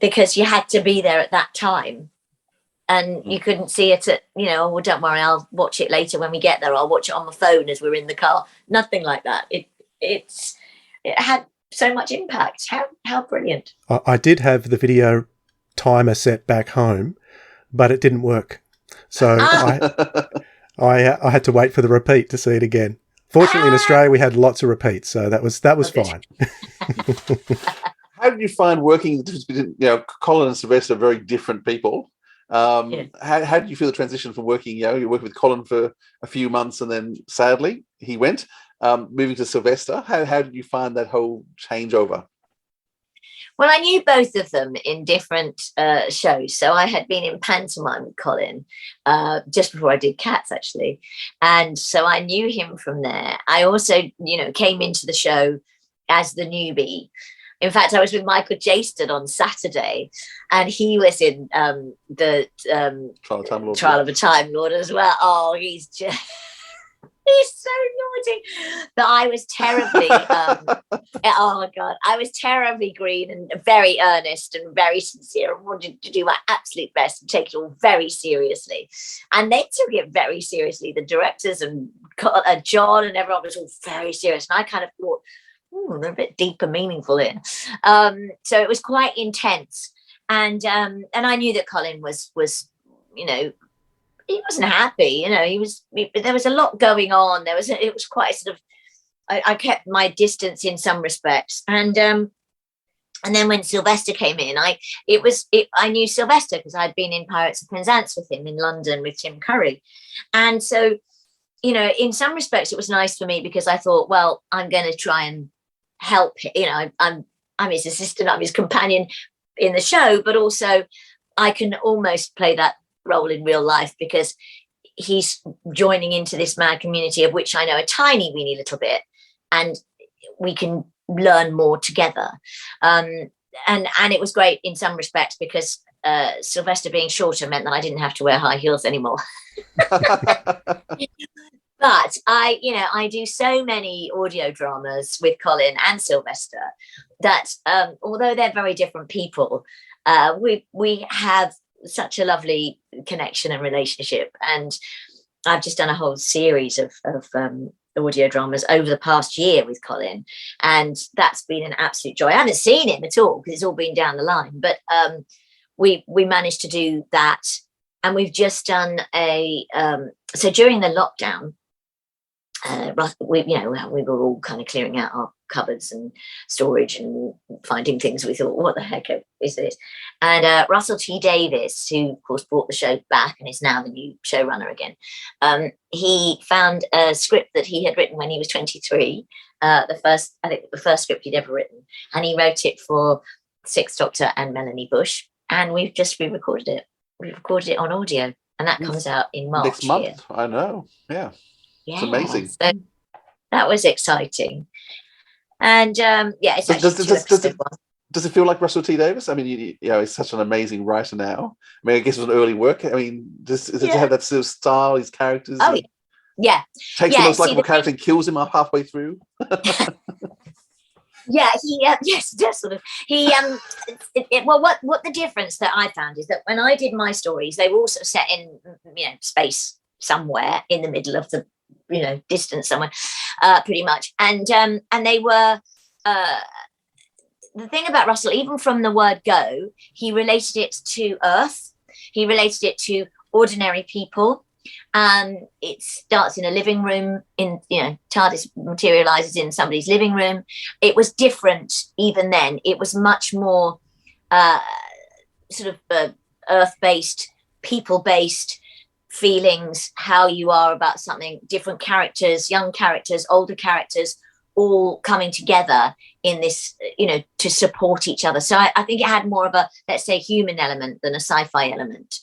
because you had to be there at that time. And you couldn't see it at, oh, well, don't worry, I'll watch it later when we get there. I'll watch it on my phone as we're in the car. Nothing like that. It had so much impact. How brilliant. I did have the video timer set back home, but it didn't work. So I had to wait for the repeat to see it again. Fortunately, in Australia, we had lots of repeats, so that was fine. How did you find working the difference between, Colin and Sylvester are very different people? How did you feel the transition from working, you worked with Colin for a few months and then sadly he went, moving to Sylvester. How did you find that whole changeover? Well, I knew both of them in different shows. So I had been in pantomime with Colin just before I did Cats, actually. And so I knew him from there. I also, came into the show as the newbie. In fact, I was with Michael Jaston on Saturday, and he was in the Trial of a Time Lord as well. Oh, he's so naughty. But I was terribly, oh my God, I was terribly green and very earnest and very sincere and wanted to do my absolute best and take it all very seriously. And they took it very seriously. The directors and John and everyone was all very serious. And I kind of thought, they're a bit deep and meaningful in. So it was quite intense. And I knew that Colin was, he wasn't happy, there was a lot going on. It was quite sort of, I kept my distance in some respects. And then when Sylvester came in, I knew Sylvester because I'd been in Pirates of Penzance with him in London with Tim Curry. And so, in some respects, it was nice for me because I thought, well, I'm going to try and help. I'm his assistant, I'm his companion in the show, but also I can almost play that role in real life because he's joining into this mad community of which I know a tiny weeny little bit, and we can learn more together. And it was great in some respects because Sylvester being shorter meant that I didn't have to wear high heels anymore. But I do so many audio dramas with Colin and Sylvester that although they're very different people, we have such a lovely connection and relationship. And I've just done a whole series of audio dramas over the past year with Colin, and that's been an absolute joy. I haven't seen him at all because it's all been down the line, but we managed to do that. And we've just done so during the lockdown, we were all kind of clearing out our cupboards and storage and finding things. We thought, what the heck is this? And Russell T Davies, who of course brought the show back and is now the new showrunner again, he found a script that he had written when he was 23, the first script he'd ever written, and he wrote it for Sixth Doctor and Melanie Bush, and we've just re-recorded it. We've recorded it on audio, and that comes out in March next month. Here. I know. Yeah. It's amazing. So that was exciting. And it's actually Does it feel like Russell T Davies? I mean, he's such an amazing writer now. I mean, I guess it was an early work. I mean, does it have that sort of style, his characters? Oh, yeah. Takes the most likable character and kills him halfway through. Yeah, yes, does sort of. Well, what the difference that I found is that when I did my stories, they were also set in space somewhere in the middle of the distance somewhere, pretty much, and they were. The thing about Russell, even from the word go, he related it to Earth. He related it to ordinary people. It starts in a living room. TARDIS materializes in somebody's living room. It was different even then. It was much more Earth-based, people-based feelings, how you are about something, different characters, young characters, older characters, all coming together in this, to support each other. So I think it had more of a, let's say, human element than a sci-fi element.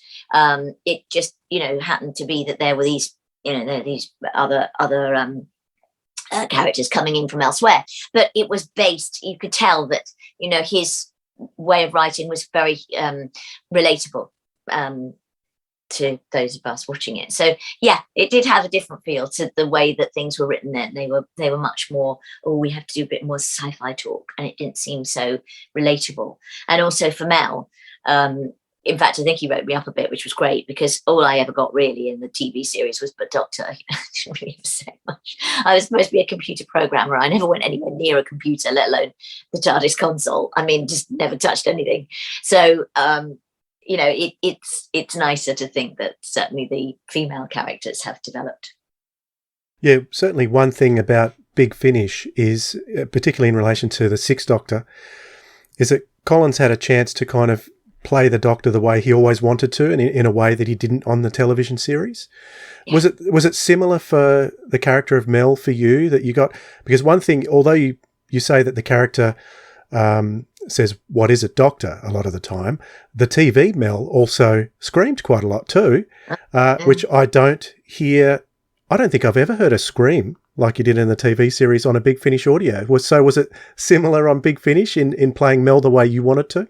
It just, happened to be that there were these, these other characters coming in from elsewhere. But it was based, you could tell that, his way of writing was very relatable to those of us watching it. So yeah, it did have a different feel to the way that things were written then. They were much more, we have to do a bit more sci-fi talk, and it didn't seem so relatable. And also for Mel, in fact, I think he wrote me up a bit, which was great, because all I ever got really in the TV series was "But Doctor." I didn't really have to say much. I was supposed to be a computer programmer. I never went anywhere near a computer, let alone the TARDIS console. I mean, just never touched anything. So it's nicer to think that certainly the female characters have developed. Yeah, certainly one thing about Big Finish is, particularly in relation to the Sixth Doctor, is that Colin's had a chance to kind of play the Doctor the way he always wanted to, and in a way that he didn't on the television series. Yeah. Was it similar for the character of Mel for you that you got? Because one thing, although you say that the character says, "What is it, Doctor?" a lot of the time, the TV Mel also screamed quite a lot too, which I don't hear. I don't think I've ever heard her scream like you did in the TV series on a Big Finish audio. Was it similar on Big Finish in playing Mel the way you wanted to?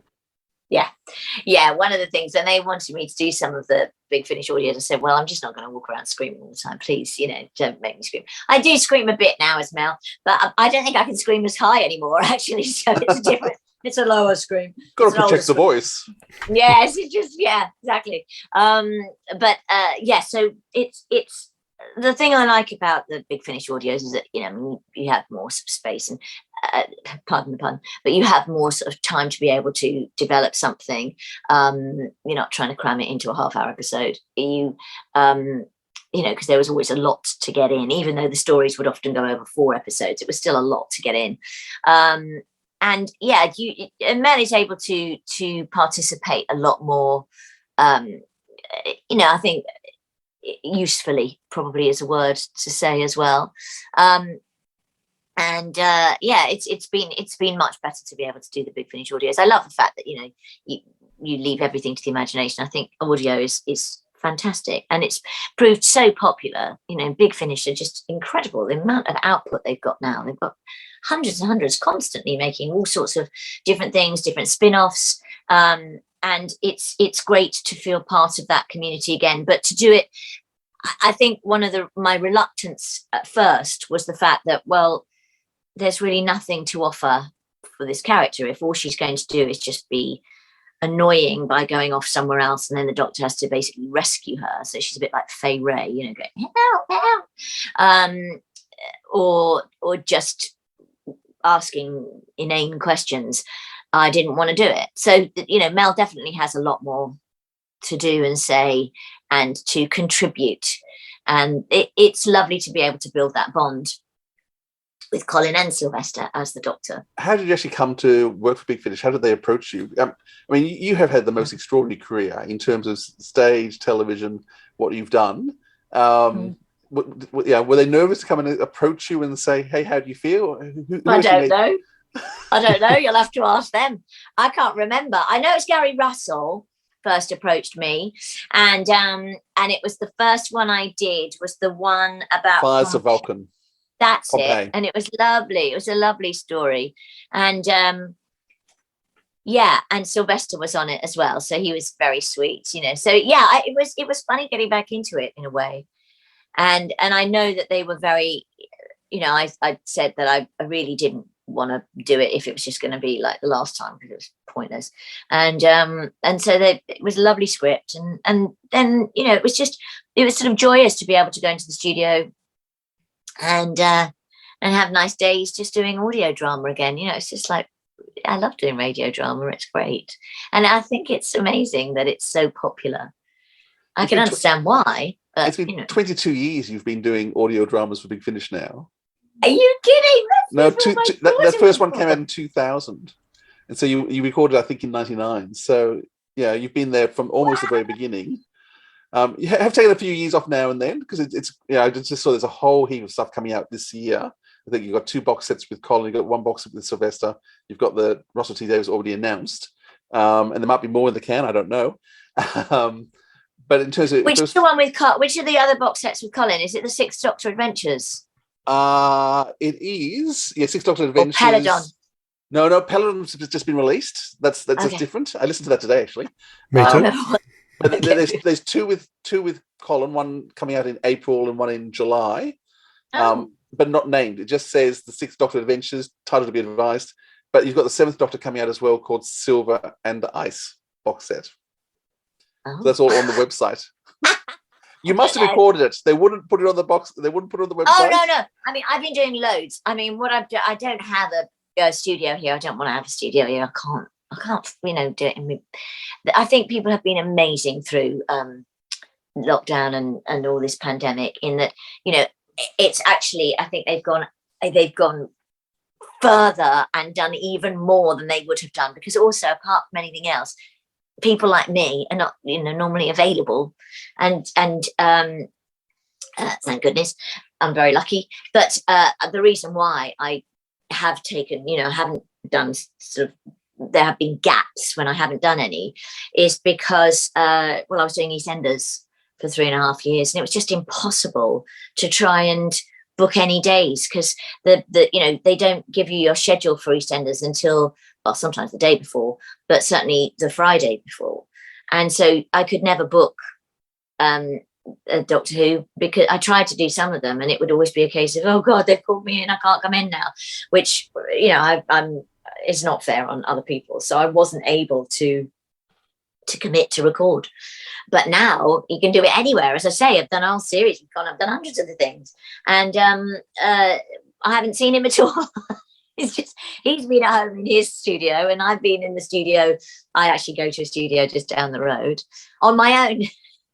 Yeah. One of the things, and they wanted me to do some of the Big Finish audio, I said, well, I'm just not going to walk around screaming all the time. Please, don't make me scream. I do scream a bit now as Mel, but I don't think I can scream as high anymore, actually. So it's different. It's a lower scream. Got to protect the voice. Yes, exactly. So it's the thing I like about the Big Finish audios is that, you have more sort of space and, pardon the pun, but you have more sort of time to be able to develop something. You're not trying to cram it into a half-hour episode. Because there was always a lot to get in, even though the stories would often go over 4 episodes, it was still a lot to get in. And Mel is able to participate a lot more, I think usefully probably is a word to say as well. It's been much better to be able to do the Big Finish audios. I love the fact that you leave everything to the imagination. I think audio is fantastic, and it's proved so popular. Big Finish are just incredible. The amount of output they've got now. They've got hundreds and hundreds constantly making all sorts of different things, different spin-offs. And it's great to feel part of that community again. But to do it, I think one of my reluctance at first was the fact that, well, there's really nothing to offer for this character if all she's going to do is just be annoying by going off somewhere else, and then the Doctor has to basically rescue her. So she's a bit like Fay Ray, going help, or just asking inane questions. I didn't want to do it. So, Mel definitely has a lot more to do and say and to contribute. And it's lovely to be able to build that bond with Colin and Sylvester as the Doctor. How did you actually come to work for Big Finish? How did they approach you? You have had the most extraordinary career in terms of stage, television, what you've done. Were they nervous to come and approach you and say, hey, how do you feel? I don't know. I don't know. You'll have to ask them. I can't remember. I know it's Gary Russell first approached me, and it was the first one I did was the one about Fires of Vulcan. That's it, and it was lovely. It was a lovely story, and Yeah, and Sylvester was on it as well, so he was very sweet, So yeah, it was funny getting back into it in a way, and I know that they were very, I said that I really didn't want to do it if it was just going to be like the last time because it was pointless, and so it was a lovely script, and then it was sort of joyous to be able to go into the studio and have nice days just doing audio drama again. It's just like, I love doing radio drama. It's great. And I think it's amazing that it's so popular. I can understand why. But, it's been 22 years you've been doing audio dramas for Big Finish now. Are you kidding? No, the first one came out in 2000. And so you recorded, I think, in 99. So, yeah, you've been there from almost the very beginning. You have taken a few years off now and then because it's I just saw there's a whole heap of stuff coming out this year. I think you've got 2 box sets with Colin, you've got 1 box set with Sylvester, you've got the Russell T Davies already announced, and there might be more in the can, I don't know. But in terms of... Which is the one with which are the other box sets with Colin? Is it the Sixth Doctor Adventures? It is, yeah, Sixth Doctor Adventures. Or Peladon. No, Peladon's just been released. That's just different. I listened to that today, actually. Me too. But there's two with Colin, one coming out in April and one in July. But not named. It just says the Sixth Doctor Adventures, title to be advised. But you've got the Seventh Doctor coming out as well, called Silver and Ice box set. So that's all on the website. You must have recorded it. They wouldn't put it on the box. They wouldn't put it on the website. Oh no! I mean, I've been doing loads. I mean, I don't have a studio here. I don't want to have a studio here. I can't. Do it. I think people have been amazing through lockdown and all this pandemic. In that, it's actually, I think they've gone further and done even more than they would have done, because also, apart from anything else, people like me are not normally available, and thank goodness, I'm very lucky. But the reason why I have taken, haven't done sort of, there have been gaps when I haven't done any, is because I was doing EastEnders for 3.5 years, and it was just impossible to try and book any days, because they don't give you your schedule for EastEnders until, well, sometimes the day before, but certainly the Friday before. And so I could never book Doctor Who, because I tried to do some of them and it would always be a case of, oh God, they've called me in, I can't come in now, which I'm is not fair on other people. So I wasn't able to commit to record. But now you can do it anywhere. As I say, I've done a whole series with Colin, I've done hundreds of the things, and I haven't seen him at all. It's just, he's been at home in his studio and I've been in the studio. I actually go to a studio just down the road on my own.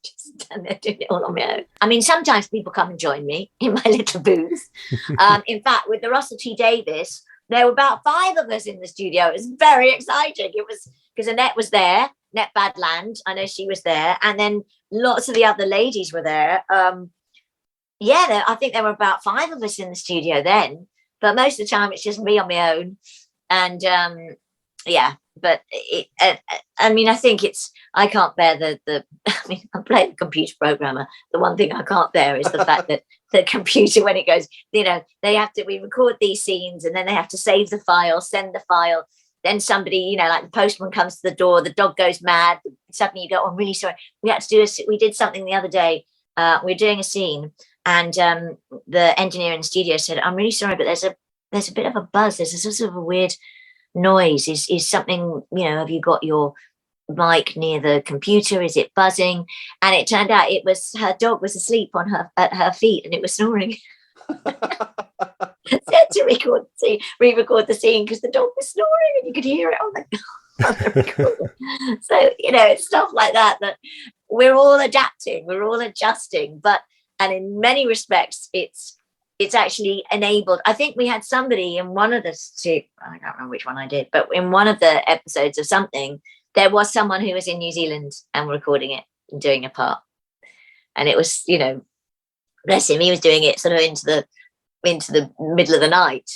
Just down there doing it all on my own. I mean, sometimes people come and join me in my little booth. In fact, with the Russell T Davies, there were about 5 of us in the studio. It was very exciting. It was because Annette was there, Annette Badland. I know she was there. And then lots of the other ladies were there. I think there were about 5 of us in the studio then. But most of the time, it's just me on my own. And but I think I can't bear I'm playing a computer programmer. The one thing I can't bear is the fact that the computer, when it goes, we record these scenes and then they have to save the file, send the file. Then somebody, like the postman comes to the door, the dog goes mad. Suddenly you go, oh, I'm really sorry. We did something the other day. We're doing a scene. And the engineer in the studio said, I'm really sorry, but there's a bit of a buzz. There's a sort of a weird noise. Is something, have you got your mic near the computer? Is it buzzing? And it turned out it was her dog was asleep at her feet and it was snoring. So I had to re-record the scene because the dog was snoring and you could hear it on the recorder. So, it's stuff like that we're all adapting, we're all adjusting, and in many respects, it's actually enabled. I think we had somebody in one of the I can't remember which one I did, but in one of the episodes of something, there was someone who was in New Zealand and recording it and doing a part. And it was, bless him, he was doing it sort of into the middle of the night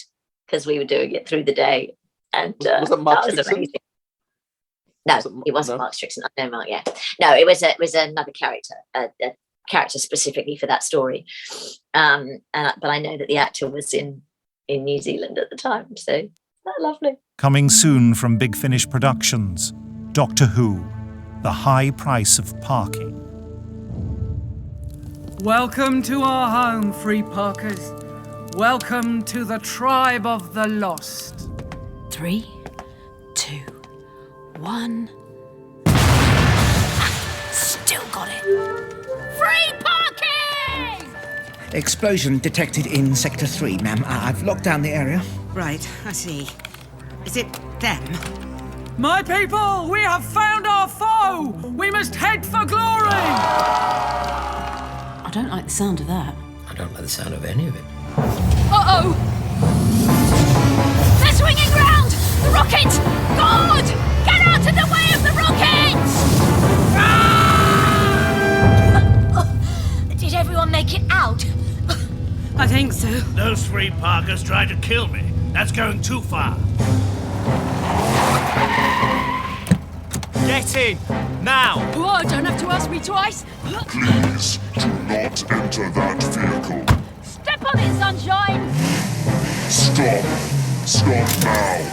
because we were doing it through the day. And was that Mark that was Strickson? amazing. No, it wasn't Mark Strickson. No, Mark, yeah. No, it was another character, a character specifically for that story. But I know that the actor was in New Zealand at the time. So Lovely. Coming soon from Big Finish Productions, Doctor Who, The High Price of Parking. Welcome to our home, Free Parkers. Welcome to the tribe of the lost. 3, 2, 1. Still got it. Free parking! Explosion detected in Sector 3, ma'am. I've locked down the area. Right, I see. Is it them? My people, we have found our foe! We must head for glory! I don't like the sound of that. I don't like the sound of any of it. Uh-oh! They're swinging round! The rocket! God! Get out of the way of the rockets! Did everyone make it out? I think so. Those Free Parkers tried to kill me. That's going too far. Get in! Now! Oh, don't have to ask me twice. Please do not enter that vehicle. Step on it, sunshine! Stop. Stop now.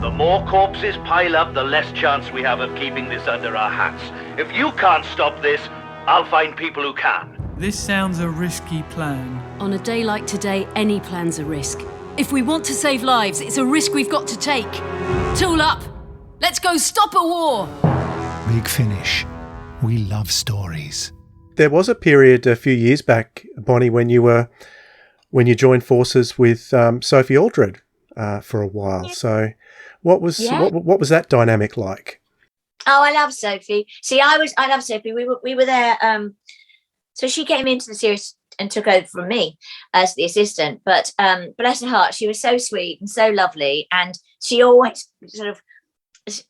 The more corpses pile up, the less chance we have of keeping this under our hats. If you can't stop this, I'll find people who can. This sounds a risky plan. On a day like today, any plan's a risk. If we want to save lives, it's a risk we've got to take. Tool up! Let's go stop a war! Big Finish. We love stories. There was a period a few years back, Bonnie, when you joined forces with Sophie Aldred for a while. So what was that dynamic like? Oh, I love Sophie. See, I love Sophie. We were there. So she came into the series and took over from me as the assistant. But bless her heart, she was so sweet and so lovely, and she always sort of.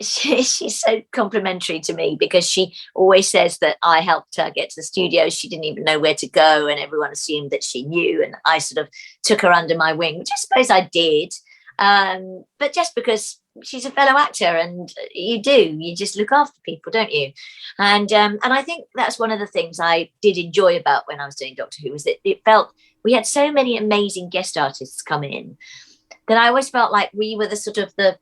She's so complimentary to me because she always says that I helped her get to the studio. She didn't even know where to go, and everyone assumed that she knew, and I sort of took her under my wing, which I suppose I did. But just because she's a fellow actor, and you just look after people, don't you? And I think that's one of the things I did enjoy about when I was doing Doctor Who, was that it felt we had so many amazing guest artists come in that I always felt like we were the sort of the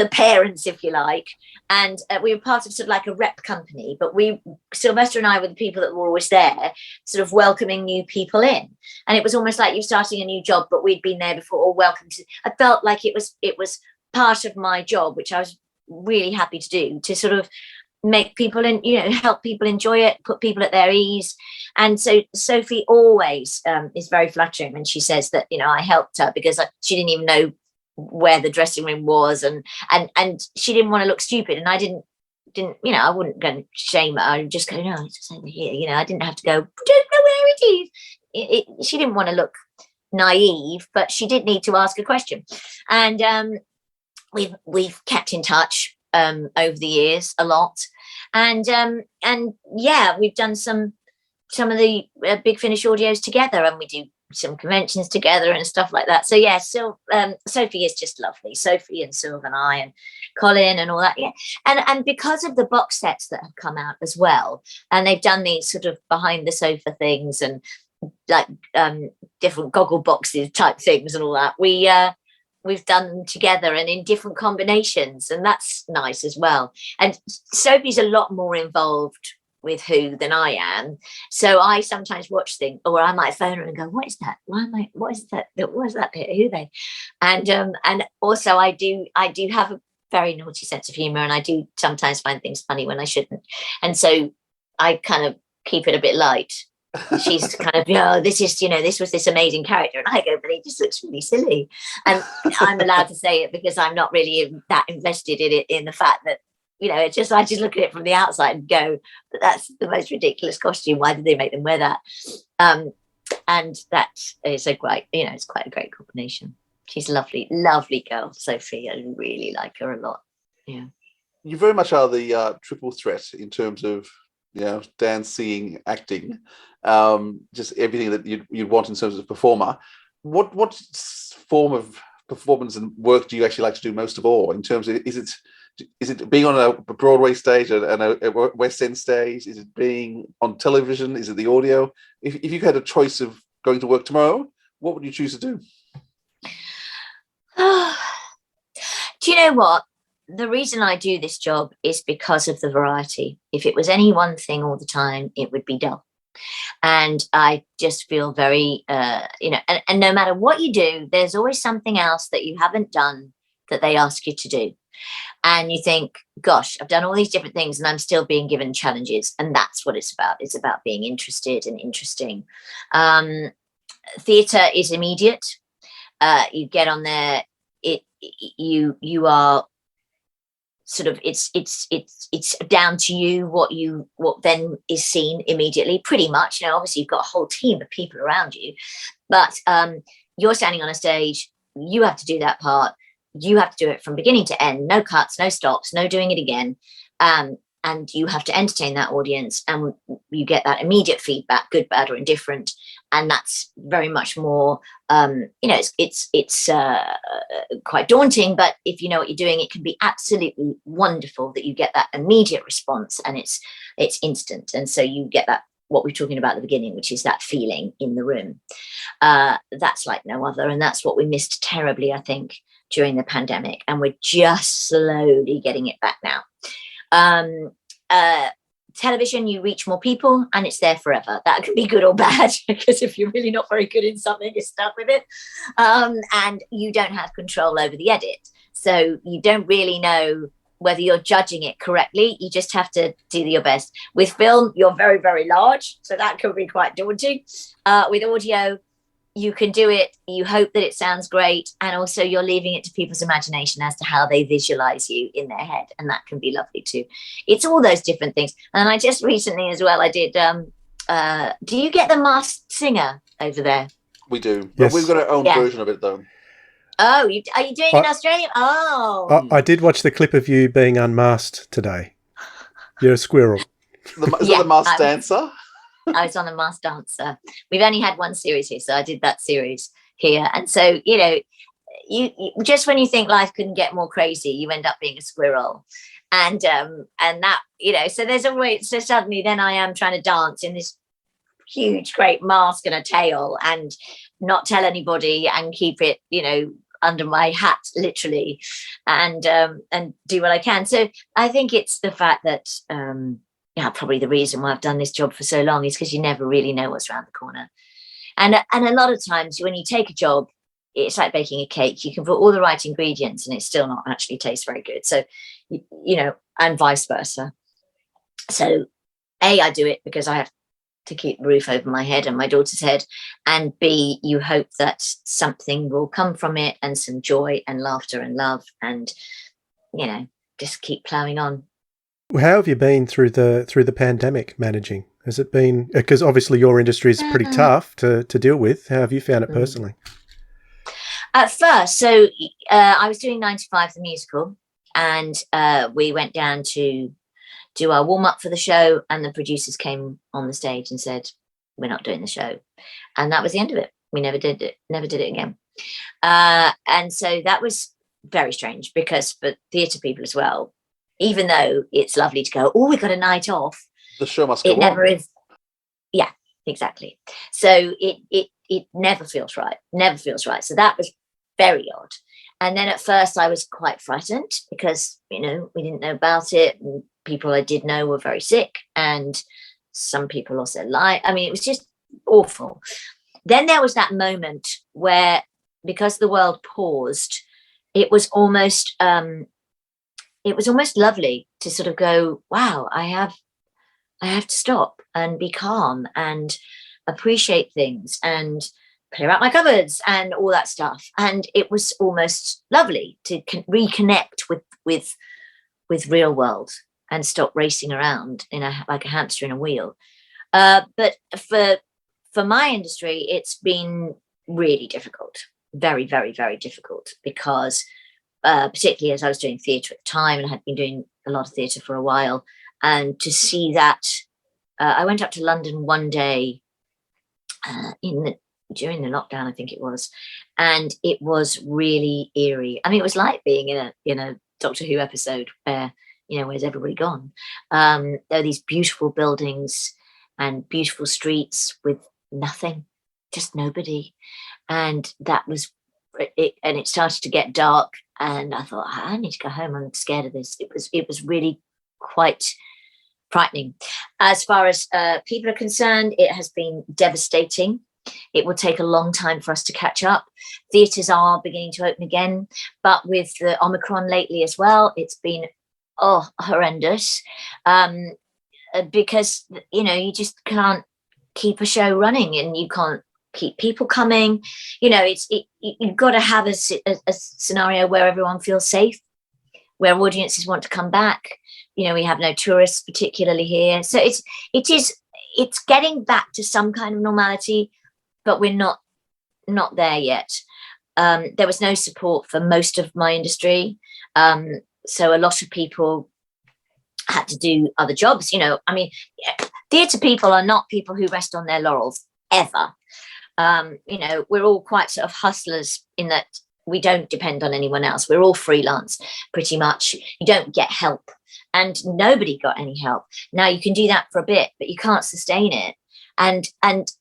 parents, if you like, and we were part of sort of like a rep company, but Sylvester and I were the people that were always there sort of welcoming new people in, and it was almost like you starting a new job, but we'd been there before, or welcome to. I felt like it was part of my job, which I was really happy to do, to sort of make people help people enjoy it, put people at their ease. And so Sophie always is very flattering when she says that I helped her because she didn't even know where the dressing room was, and she didn't want to look stupid, and I didn't I wouldn't go and shame her. I'd just go, no, it's just over here. I didn't have to go, don't know where it is. She didn't want to look naive, but she did need to ask a question. And we've kept in touch over the years a lot, and yeah, we've done some of the Big Finish audios together, and we do some conventions together and stuff like that. So yeah, Sophie is just lovely. Sophie and Sylv and I and Colin and all that. Yeah, and because of the box sets that have come out as well, and they've done these sort of behind the sofa things and like different goggle boxes type things and all that. We've done them together and in different combinations, and that's nice as well. And Sophie's a lot more involved with Who than I am, so I sometimes watch things, or I might phone her and go, "What is that? What is that? What is that? Who are they?" And also I do have a very naughty sense of humor, and I do sometimes find things funny when I shouldn't, and so I kind of keep it a bit light. She's kind of, this was this amazing character, and I go, but it just looks really silly, and I'm allowed to say it because I'm not really that invested in it, in the fact that I just look at it from the outside and go, but that's the most ridiculous costume. Why did they make them wear that? And that is it's quite a great combination. She's a lovely, lovely girl, Sophie. I really like her a lot. Yeah. You very much are the triple threat in terms of dancing, acting, just everything that you'd want in terms of performer. What form of performance and work do you actually like to do most of all? In terms of, is it being on a Broadway stage and a West End stage? Is it being on television? Is it the audio? If you had a choice of going to work tomorrow, what would you choose to do? Do you know what? The reason I do this job is because of the variety. If it was any one thing all the time, it would be dull. And I just feel very, and no matter what you do, there's always something else that you haven't done that they ask you to do. And you think, gosh, I've done all these different things and I'm still being given challenges. And that's what it's about. It's about being interested and interesting. Theatre is immediate. You get on there, you are sort of it's down to you what then is seen immediately, pretty much. Obviously you've got a whole team of people around you, but you're standing on a stage, you have to do that part, you have to do it from beginning to end, no cuts, no stops, no doing it again, and you have to entertain that audience, and you get that immediate feedback, good, bad, or indifferent. And that's very much more, it's quite daunting, but if you know what you're doing, it can be absolutely wonderful that you get that immediate response, and it's instant. And so you get that, what we're talking about at the beginning, which is that feeling in the room. That's like no other. And that's what we missed terribly, I think, during the pandemic. And we're just slowly getting it back now. Television, you reach more people and it's there forever. That can be good or bad, because if you're really not very good in something, you're stuck with it. And you don't have control over the edit. So you don't really know whether you're judging it correctly. You just have to do your best. With film, you're very, very large. So that can be quite daunting. With audio, you can do it, you hope that it sounds great, and also you're leaving it to people's imagination as to how they visualize you in their head, and that can be lovely too. It's all those different things. And I just recently as well, I did do you get the Masked Singer over there? We do. Yes. But we've got our own version of it though. Oh, are you doing it in Australia? Oh, I did watch the clip of you being unmasked today. You're a squirrel. Is that the Masked Dancer? I was on the Masked Dancer. We've only had one series here, so I did that series here. And so, you just when you think life couldn't get more crazy, you end up being a squirrel. And that, so there's always, so suddenly then I am trying to dance in this huge, great mask and a tail and not tell anybody and keep it, under my hat, literally, and do what I can. So I think it's the fact that, probably the reason why I've done this job for so long is because you never really know what's around the corner. And a lot of times when you take a job, it's like baking a cake. You can put all the right ingredients and it still not actually taste very good. So, and vice versa. So I do it because I have to keep the roof over my head and my daughter's head. And B, you hope that something will come from it, and some joy and laughter and love, and, just keep ploughing on. How have you been through the pandemic managing? Has it been, because obviously your industry is pretty tough to deal with. How have you found it personally? At first, so I was doing 9 to 5, the musical, and we went down to do our warm up for the show, and the producers came on the stage and said, "We're not doing the show," and that was the end of it. We never did it again. And so that was very strange, because for theatre people as well, even though it's lovely to go, "Oh, we got a night off," the show must go on. It never is. Yeah, exactly. So it never feels right. Never feels right. So that was very odd. And then at first I was quite frightened because, we didn't know about it. And people I did know were very sick, and some people also lied. I mean, it was just awful. Then there was that moment where, because the world paused, it was almost lovely to sort of go, wow, I have to stop and be calm and appreciate things and clear out my cupboards and all that stuff. And it was almost lovely to reconnect with real world and stop racing around like a hamster in a wheel. But for my industry, it's been really difficult, very, very, very difficult, because particularly as I was doing theatre at the time and had been doing a lot of theatre for a while, and to see that, I went up to London one day during the lockdown, I think it was, and it was really eerie. I mean, it was like being in a Doctor Who episode where, where's everybody gone? There are these beautiful buildings and beautiful streets with nothing, just nobody. And that was and it started to get dark, and I thought, I need to go home. I'm scared of this. It was really quite frightening. As far as people are concerned, it has been devastating. It will take a long time for us to catch up. Theatres are beginning to open again, but with the Omicron lately as well, it's been horrendous, because you just can't keep a show running, and you can't keep people coming. You've got to have a scenario where everyone feels safe, where audiences want to come back. We have no tourists particularly here, so it's getting back to some kind of normality, but we're not there yet. There was no support for most of my industry, so a lot of people had to do other jobs. Theatre people are not people who rest on their laurels ever. We're all quite sort of hustlers in that we don't depend on anyone else. We're all freelance pretty much. You don't get help, and nobody got any help. Now you can do that for a bit, but you can't sustain it. And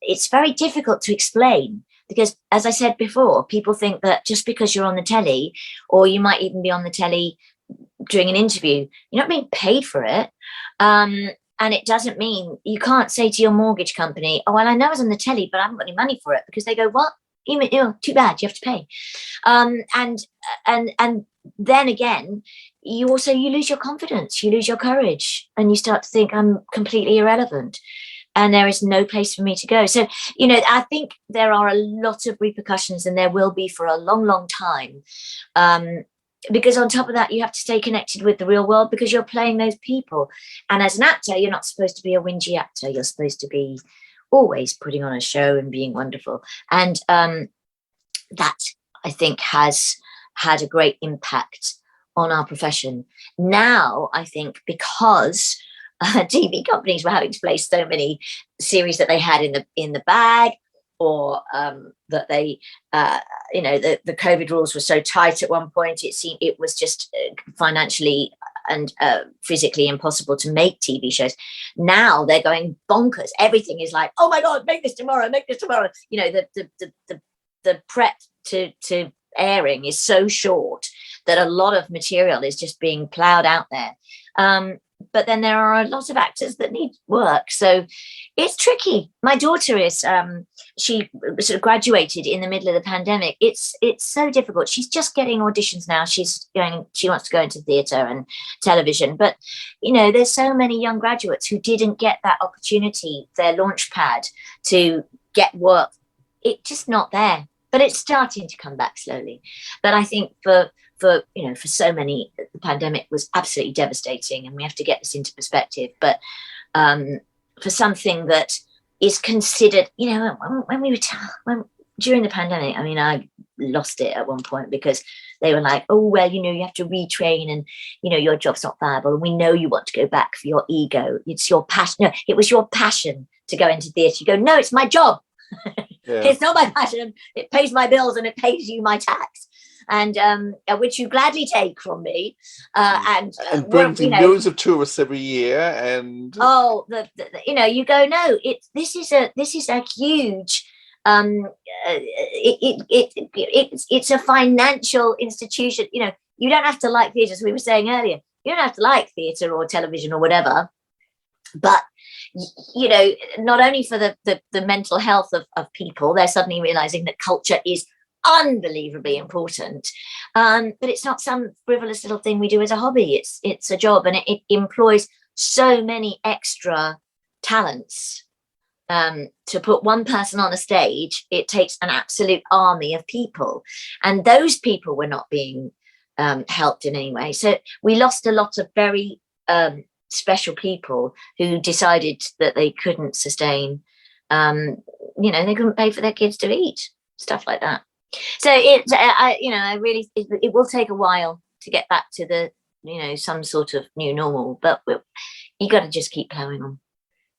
it's very difficult to explain, because, as I said before, people think that just because you're on the telly, or you might even be on the telly doing an interview, you're not being paid for it. And it doesn't mean you can't say to your mortgage company, oh, well, I know I was on the telly, but I haven't got any money for it, because they go, what? Too bad, you have to pay. And then again, you lose your confidence, you lose your courage, and you start to think, I'm completely irrelevant, and there is no place for me to go. So, I think there are a lot of repercussions, and there will be for a long, long time. Because on top of that, you have to stay connected with the real world, because you're playing those people. And as an actor, you're not supposed to be a whingy actor. You're supposed to be always putting on a show and being wonderful. And that, I think, has had a great impact on our profession. Now, I think, because TV companies were having to play so many series that they had in the bag, or that they, the COVID rules were so tight at one point, it seemed it was just financially and physically impossible to make TV shows. Now they're going bonkers. Everything is like, oh my God, make this tomorrow. The prep to airing is so short that a lot of material is just being plowed out there. But then there are a lot of actors that need work. So it's tricky. My daughter is, she sort of graduated in the middle of the pandemic. It's so difficult. She's just getting auditions now. She wants to go into theatre and television. But, there's so many young graduates who didn't get that opportunity, their launch pad to get work. It's just not there. But it's starting to come back slowly. But I think for so many, the pandemic was absolutely devastating, and we have to get this into perspective. But for something that is considered, when during the pandemic, I lost it at one point, because they were like, oh, well, you have to retrain, and, your job's not viable. And we know you want to go back for your ego. It's your passion. No, it was your passion to go into theatre. You go, no, it's my job. Yeah. It's not my passion. It pays my bills, and it pays you my tax, and which you gladly take from me. And brings in millions of tourists every year. And you go, no, this is a huge. It's a financial institution. You don't have to like theatre, as we were saying earlier. You don't have to like theatre or television or whatever, but not only for the mental health of people, they're suddenly realizing that culture is unbelievably important, but it's not some frivolous little thing we do as a hobby. It's a job, and it employs so many extra talents. To put one person on a stage, it takes an absolute army of people, and those people were not being helped in any way. So we lost a lot of very special people who decided that they couldn't sustain, they couldn't pay for their kids to eat, stuff like that. So it will take a while to get back to the, some sort of new normal, but you got to just keep plowing on.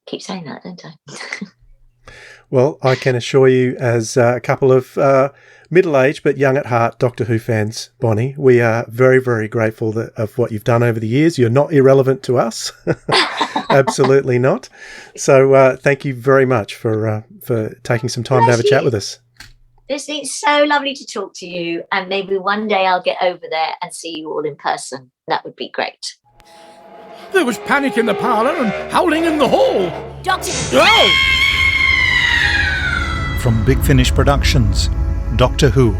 Keep saying that, don't I? Well, I can assure you, as a couple of middle-aged but young at heart Doctor Who fans, Bonnie, we are very, very grateful of what you've done over the years. You're not irrelevant to us. Absolutely not. So thank you very much for taking some time to have a chat with us. It's so lovely to talk to you, and maybe one day I'll get over there and see you all in person. That would be great. There was panic in the parlour and howling in the hall. Doctor! Oh! From Big Finish Productions, Doctor Who,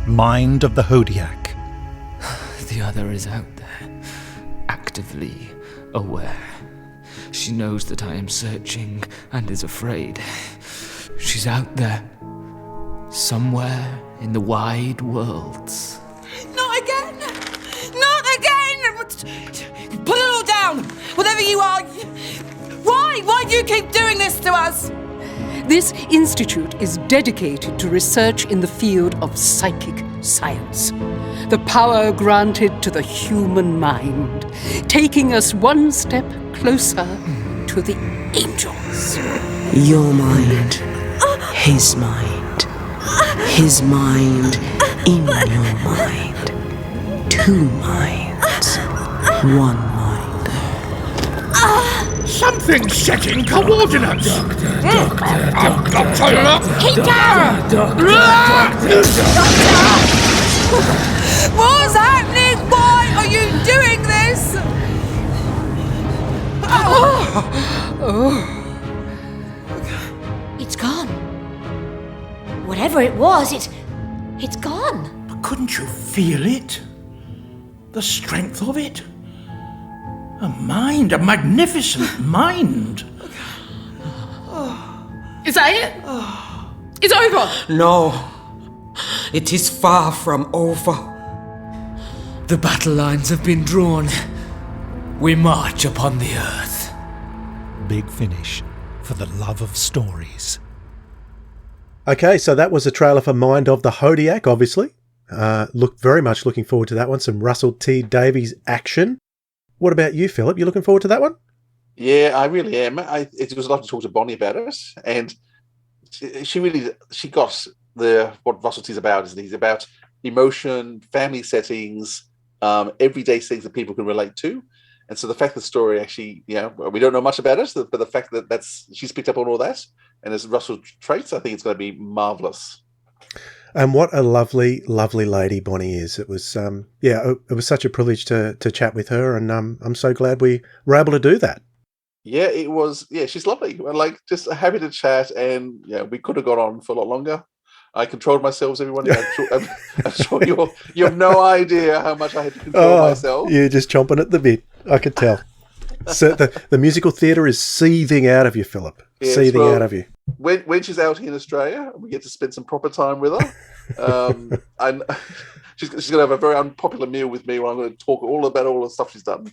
Mind of the Hodiak. The other is out there, actively aware. She knows that I am searching and is afraid. She's out there, somewhere in the wide worlds. Not again! Not again! Put it all down! Whatever you are! Why? Why do you keep doing this to us? This institute is dedicated to research in the field of psychic science, the power granted to the human mind, taking us one step closer to the angels. Your mind, his mind, his mind in your mind. Two minds, one mind. Something's setting coordinates. Doctor! Keep down! What's happening? Why are you doing this? It's gone. Whatever it was, it's gone. But couldn't you feel it? The strength of it? A mind, a magnificent mind. Is that it? It's over. No, it is far from over. The battle lines have been drawn. We march upon the earth. Big Finish, for the love of stories. Okay, so that was a trailer for Mind of the Hodiak, obviously. Very much looking forward to that one. Some Russell T Davies action. What about you, Philip? You looking forward to that one? Yeah, I really am. It was lovely to talk to Bonnie about it, and she got what Russell T's about. Is he's about emotion, family settings, everyday things that people can relate to, and so the fact that the story actually, we don't know much about it, but the fact that she's picked up on all that, and as Russell traits, I think it's going to be marvelous. And what a lovely, lovely lady Bonnie is. It was, it was such a privilege to chat with her, and I'm so glad we were able to do that. Yeah, it was. Yeah, she's lovely. Like, just happy to chat, and we could have gone on for a lot longer. I controlled myself, everyone. I'm sure you have no idea how much I had to control myself. You're just chomping at the bit. I could tell. So the musical theatre is seething out of you, Philip. Yes, seething out of you. When she's out here in Australia, we get to spend some proper time with her. And she's going to have a very unpopular meal with me where I'm going to talk all about all the stuff she's done.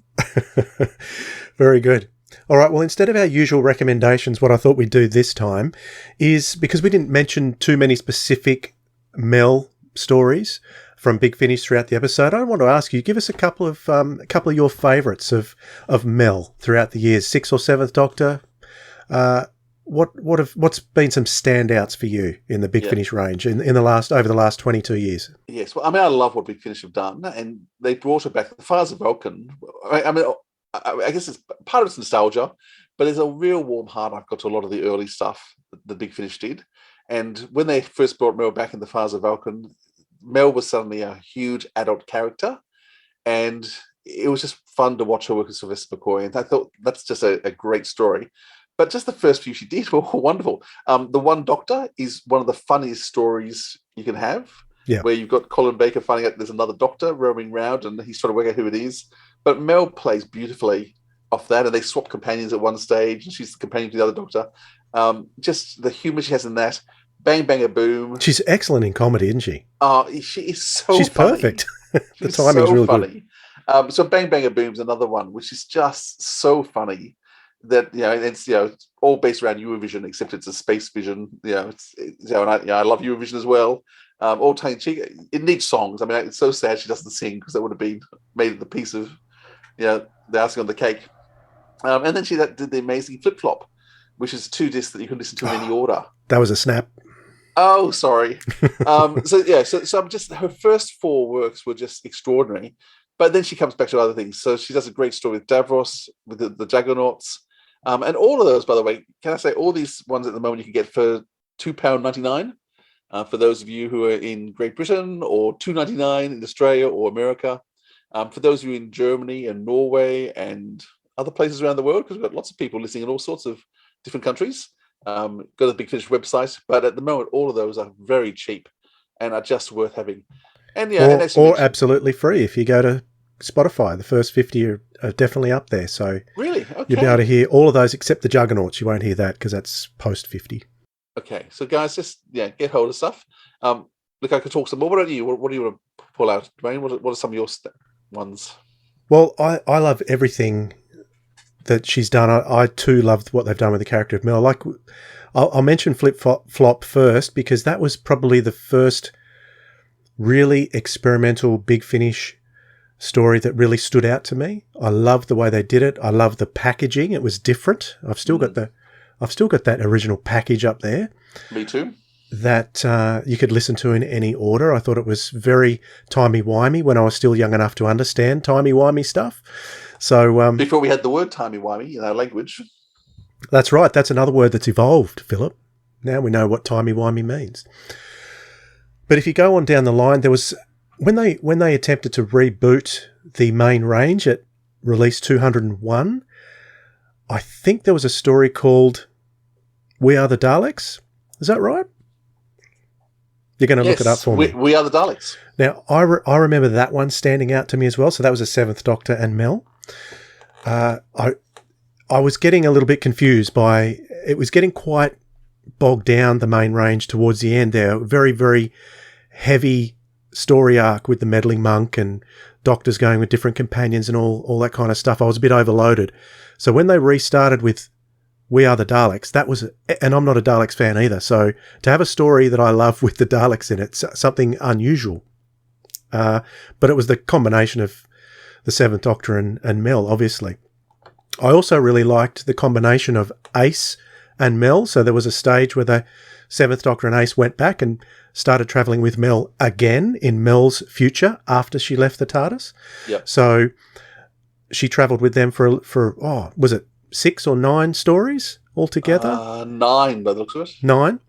Very good. All right, well, instead of our usual recommendations, what I thought we'd do this time is, because we didn't mention too many specific Mel stories from Big Finish throughout the episode, I want to ask you, give us a couple of your favourites of Mel throughout the years, 6th or 7th Doctor. What's been some standouts for you in the Big Finish range over the last 22 years? Yes, well, I mean, I love what Big Finish have done, and they brought her back. The Fathers of Vulcan. I guess it's part of it's nostalgia, but there's a real warm heart I've got to a lot of the early stuff that the Big Finish did. And when they first brought Mel back in the Fathers of Vulcan, Mel was suddenly a huge adult character, and it was just fun to watch her work with Sylvester McCoy. And I thought that's just a great story. But just the first few she did were wonderful. The One Doctor is one of the funniest stories you can have, where you've got Colin Baker finding out there's another Doctor roaming around and he's trying to work out who it is. But Mel plays beautifully off that, and they swap companions at one stage, and she's the companion to the other Doctor. Just the humour she has in that. Bang, bang, a boom. She's excellent in comedy, isn't she? Oh, she is so She's funny. perfect. The timing's really good. So Bang, bang, a boom's another one, which is just so funny. That it's all based around Eurovision, except it's a space vision. I love Eurovision as well. All tongue in cheek. It needs songs. I mean, it's so sad she doesn't sing, because that would have been made the piece of the icing on the cake. And then she did the amazing Flip Flop, which is 2 discs that you can listen to in any order. That was a snap. Oh, sorry. So I'm just, her first 4 works were just extraordinary, but then she comes back to other things. So she does a great story with Davros, with the Juggernauts. And all of those, by the way, can I say, all these ones at the moment you can get for £2.99. For those of you who are in Great Britain, or $2.99 in Australia or America. For those of you in Germany and Norway and other places around the world, because we've got lots of people listening in all sorts of different countries, go to the Big Finish website. But at the moment, all of those are very cheap and are just worth having. And or absolutely free if you go to Spotify. The first 50 are definitely up there. So really, okay. You'll be able to hear all of those except the Juggernauts. You won't hear that because that's post 50. Okay, so guys, just get hold of stuff. Look, I could talk some more. What about you? What do you want to pull out, Dwayne? What are some of your ones? Well, I love everything that she's done. I too loved what they've done with the character of Mel. Like, I'll mention Flip Flop first because that was probably the first really experimental Big Finish story that really stood out to me. I loved the way they did it. I loved the packaging. It was different. I've still got that original package up there. Me too. That you could listen to in any order. I thought it was very timey-wimey when I was still young enough to understand timey-wimey stuff. So before we had the word timey-wimey in our language. That's right. That's another word that's evolved, Philip. Now we know what timey-wimey means. But if you go on down the line, there was when they attempted to reboot the main range at release 201, I think there was a story called We Are the Daleks. Is that right? You're going to look it up for me. We Are the Daleks. Now, I remember that one standing out to me as well. So that was a Seventh Doctor and Mel. I was getting a little bit confused by... It was getting quite bogged down, the main range, towards the end there. Very, very heavy story arc with the meddling monk and doctors going with different companions and all that kind of stuff. I was a bit overloaded. So when they restarted with We Are the Daleks, that was... And I'm not a Daleks fan either. So to have a story that I love with the Daleks in it, something unusual. But it was the combination of the Seventh Doctor and Mel, obviously. I also really liked the combination of Ace and Mel. So there was a stage where the Seventh Doctor and Ace went back and started travelling with Mel again in Mel's future after she left the TARDIS. Yep. So she travelled with them for was it 6 or 9 stories altogether? 9 by the looks of it. 9.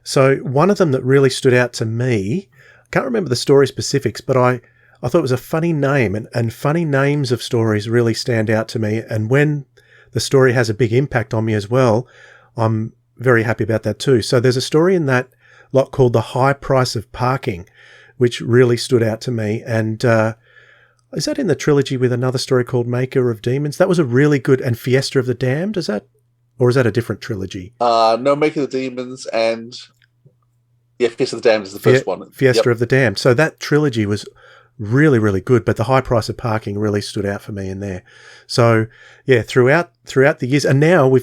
So one of them that really stood out to me, I can't remember the story specifics, but I thought it was a funny name, and funny names of stories really stand out to me. And when the story has a big impact on me as well, I'm very happy about that too. So there's a story in that lot called The High Price of Parking, which really stood out to me. And is that in the trilogy with another story called Maker of Demons? That was a really good... And Fiesta of the Damned, is that a different trilogy? No, Maker of the Demons and... Yeah, Fiesta of the Damned is the first one. Fiesta of the Damned. So that trilogy was really, really good, but The High Price of Parking really stood out for me in there. So, yeah, throughout the years. And now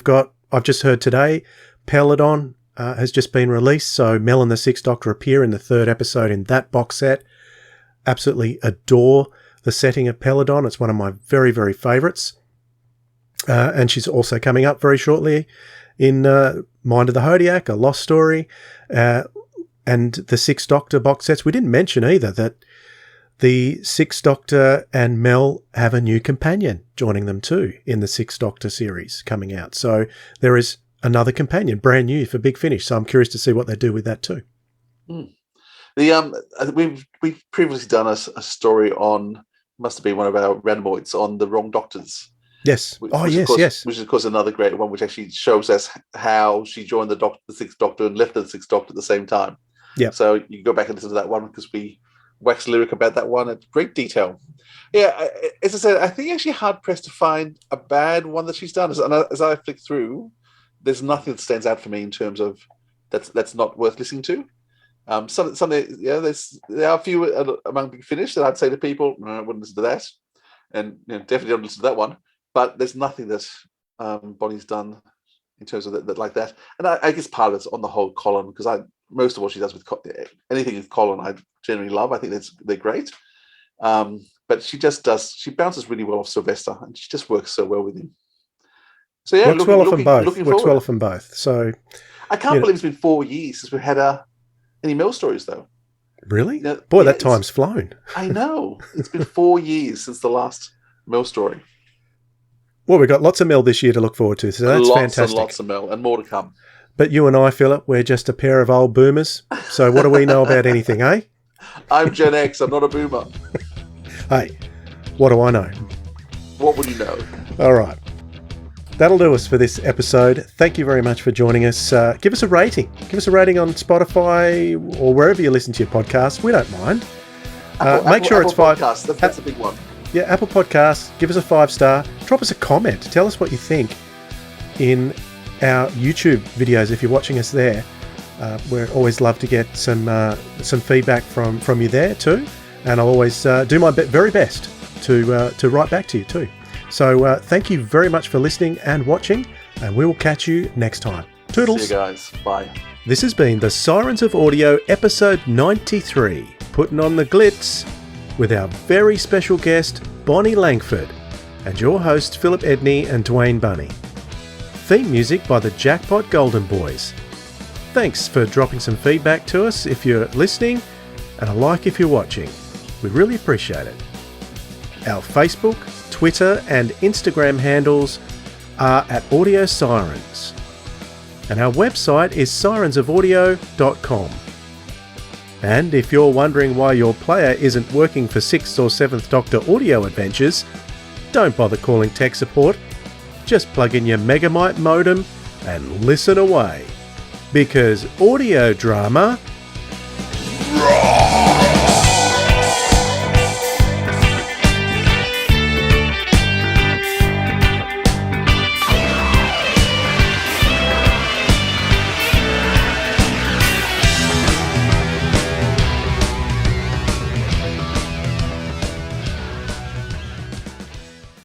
I've just heard today, Peladon has just been released. So Mel and the Sixth Doctor appear in the 3rd episode in that box set. Absolutely adore the setting of Peladon. It's one of my very, very favourites. And she's also coming up very shortly in Mind of the Hodiak, A Lost Story, and the Sixth Doctor box sets. We didn't mention either that the Sixth Doctor and Mel have a new companion joining them too in the Sixth Doctor series coming out. So there is another companion, brand new for Big Finish. So I'm curious to see what they do with that too. Mm. We've previously done a story on, must have been one of our randomoids, on the Wrong Doctors. Yes. Yes. Which is, of course, another great one, which actually shows us how she joined the Sixth Doctor and left the Sixth Doctor at the same time. Yeah. So you can go back and listen to that one because we wax lyric about that one at great detail. Yeah, as I said, I think actually hard pressed to find a bad one that she's done. As I flick through, there's nothing that stands out for me in terms of that's not worth listening to. There are a few among Big Finish that I'd say to people, no, I wouldn't listen to that, and definitely don't listen to that one. But there's nothing that Bonnie's done in terms of that like that. And I guess part of it's on the whole Colin, because most of what she does with anything with Colin, I generally love. I think they're great. But she bounces really well off Sylvester, and she just works so well with him. So yeah, works well off them both. So I can't believe it's been 4 years since we've had any Mel stories, though. Really? Boy, that time's flown. I know. It's been 4 years since the last Mel story. Well, we've got lots of Mel this year to look forward to, so that's fantastic. Lots of Mel, and more to come. But you and I, Philip, we're just a pair of old boomers. So what do we know about anything, eh? I'm Gen X. I'm not a boomer. Hey, what do I know? What would you know? All right. That'll do us for this episode. Thank you very much for joining us. Give us a rating. Give us a rating on Spotify or wherever you listen to your podcast. We don't mind. Make sure it's 5. That's a big one. Yeah, Apple Podcasts. Give us a 5-star. Drop us a comment. Tell us what you think in our YouTube videos if you're watching us there. We always love to get some feedback from you there too, and I'll always do my very best to write back to you too. So thank you very much for listening and watching, and we will catch you next time. Toodles. See you guys. Bye. This has been the Sirens of Audio episode 93, putting on the glitz with our very special guest Bonnie Langford and your hosts Philip Edney and Dwayne Bunny. Theme music by the Jackpot Golden Boys. Thanks for dropping some feedback to us if you're listening, and a like if you're watching. We really appreciate it. Our Facebook, Twitter and Instagram handles are at Audio Sirens. And our website is sirensofaudio.com. And if you're wondering why your player isn't working for 6th or 7th Doctor audio adventures, don't bother calling tech support. Just plug in your Megamite modem and listen away. Because audio drama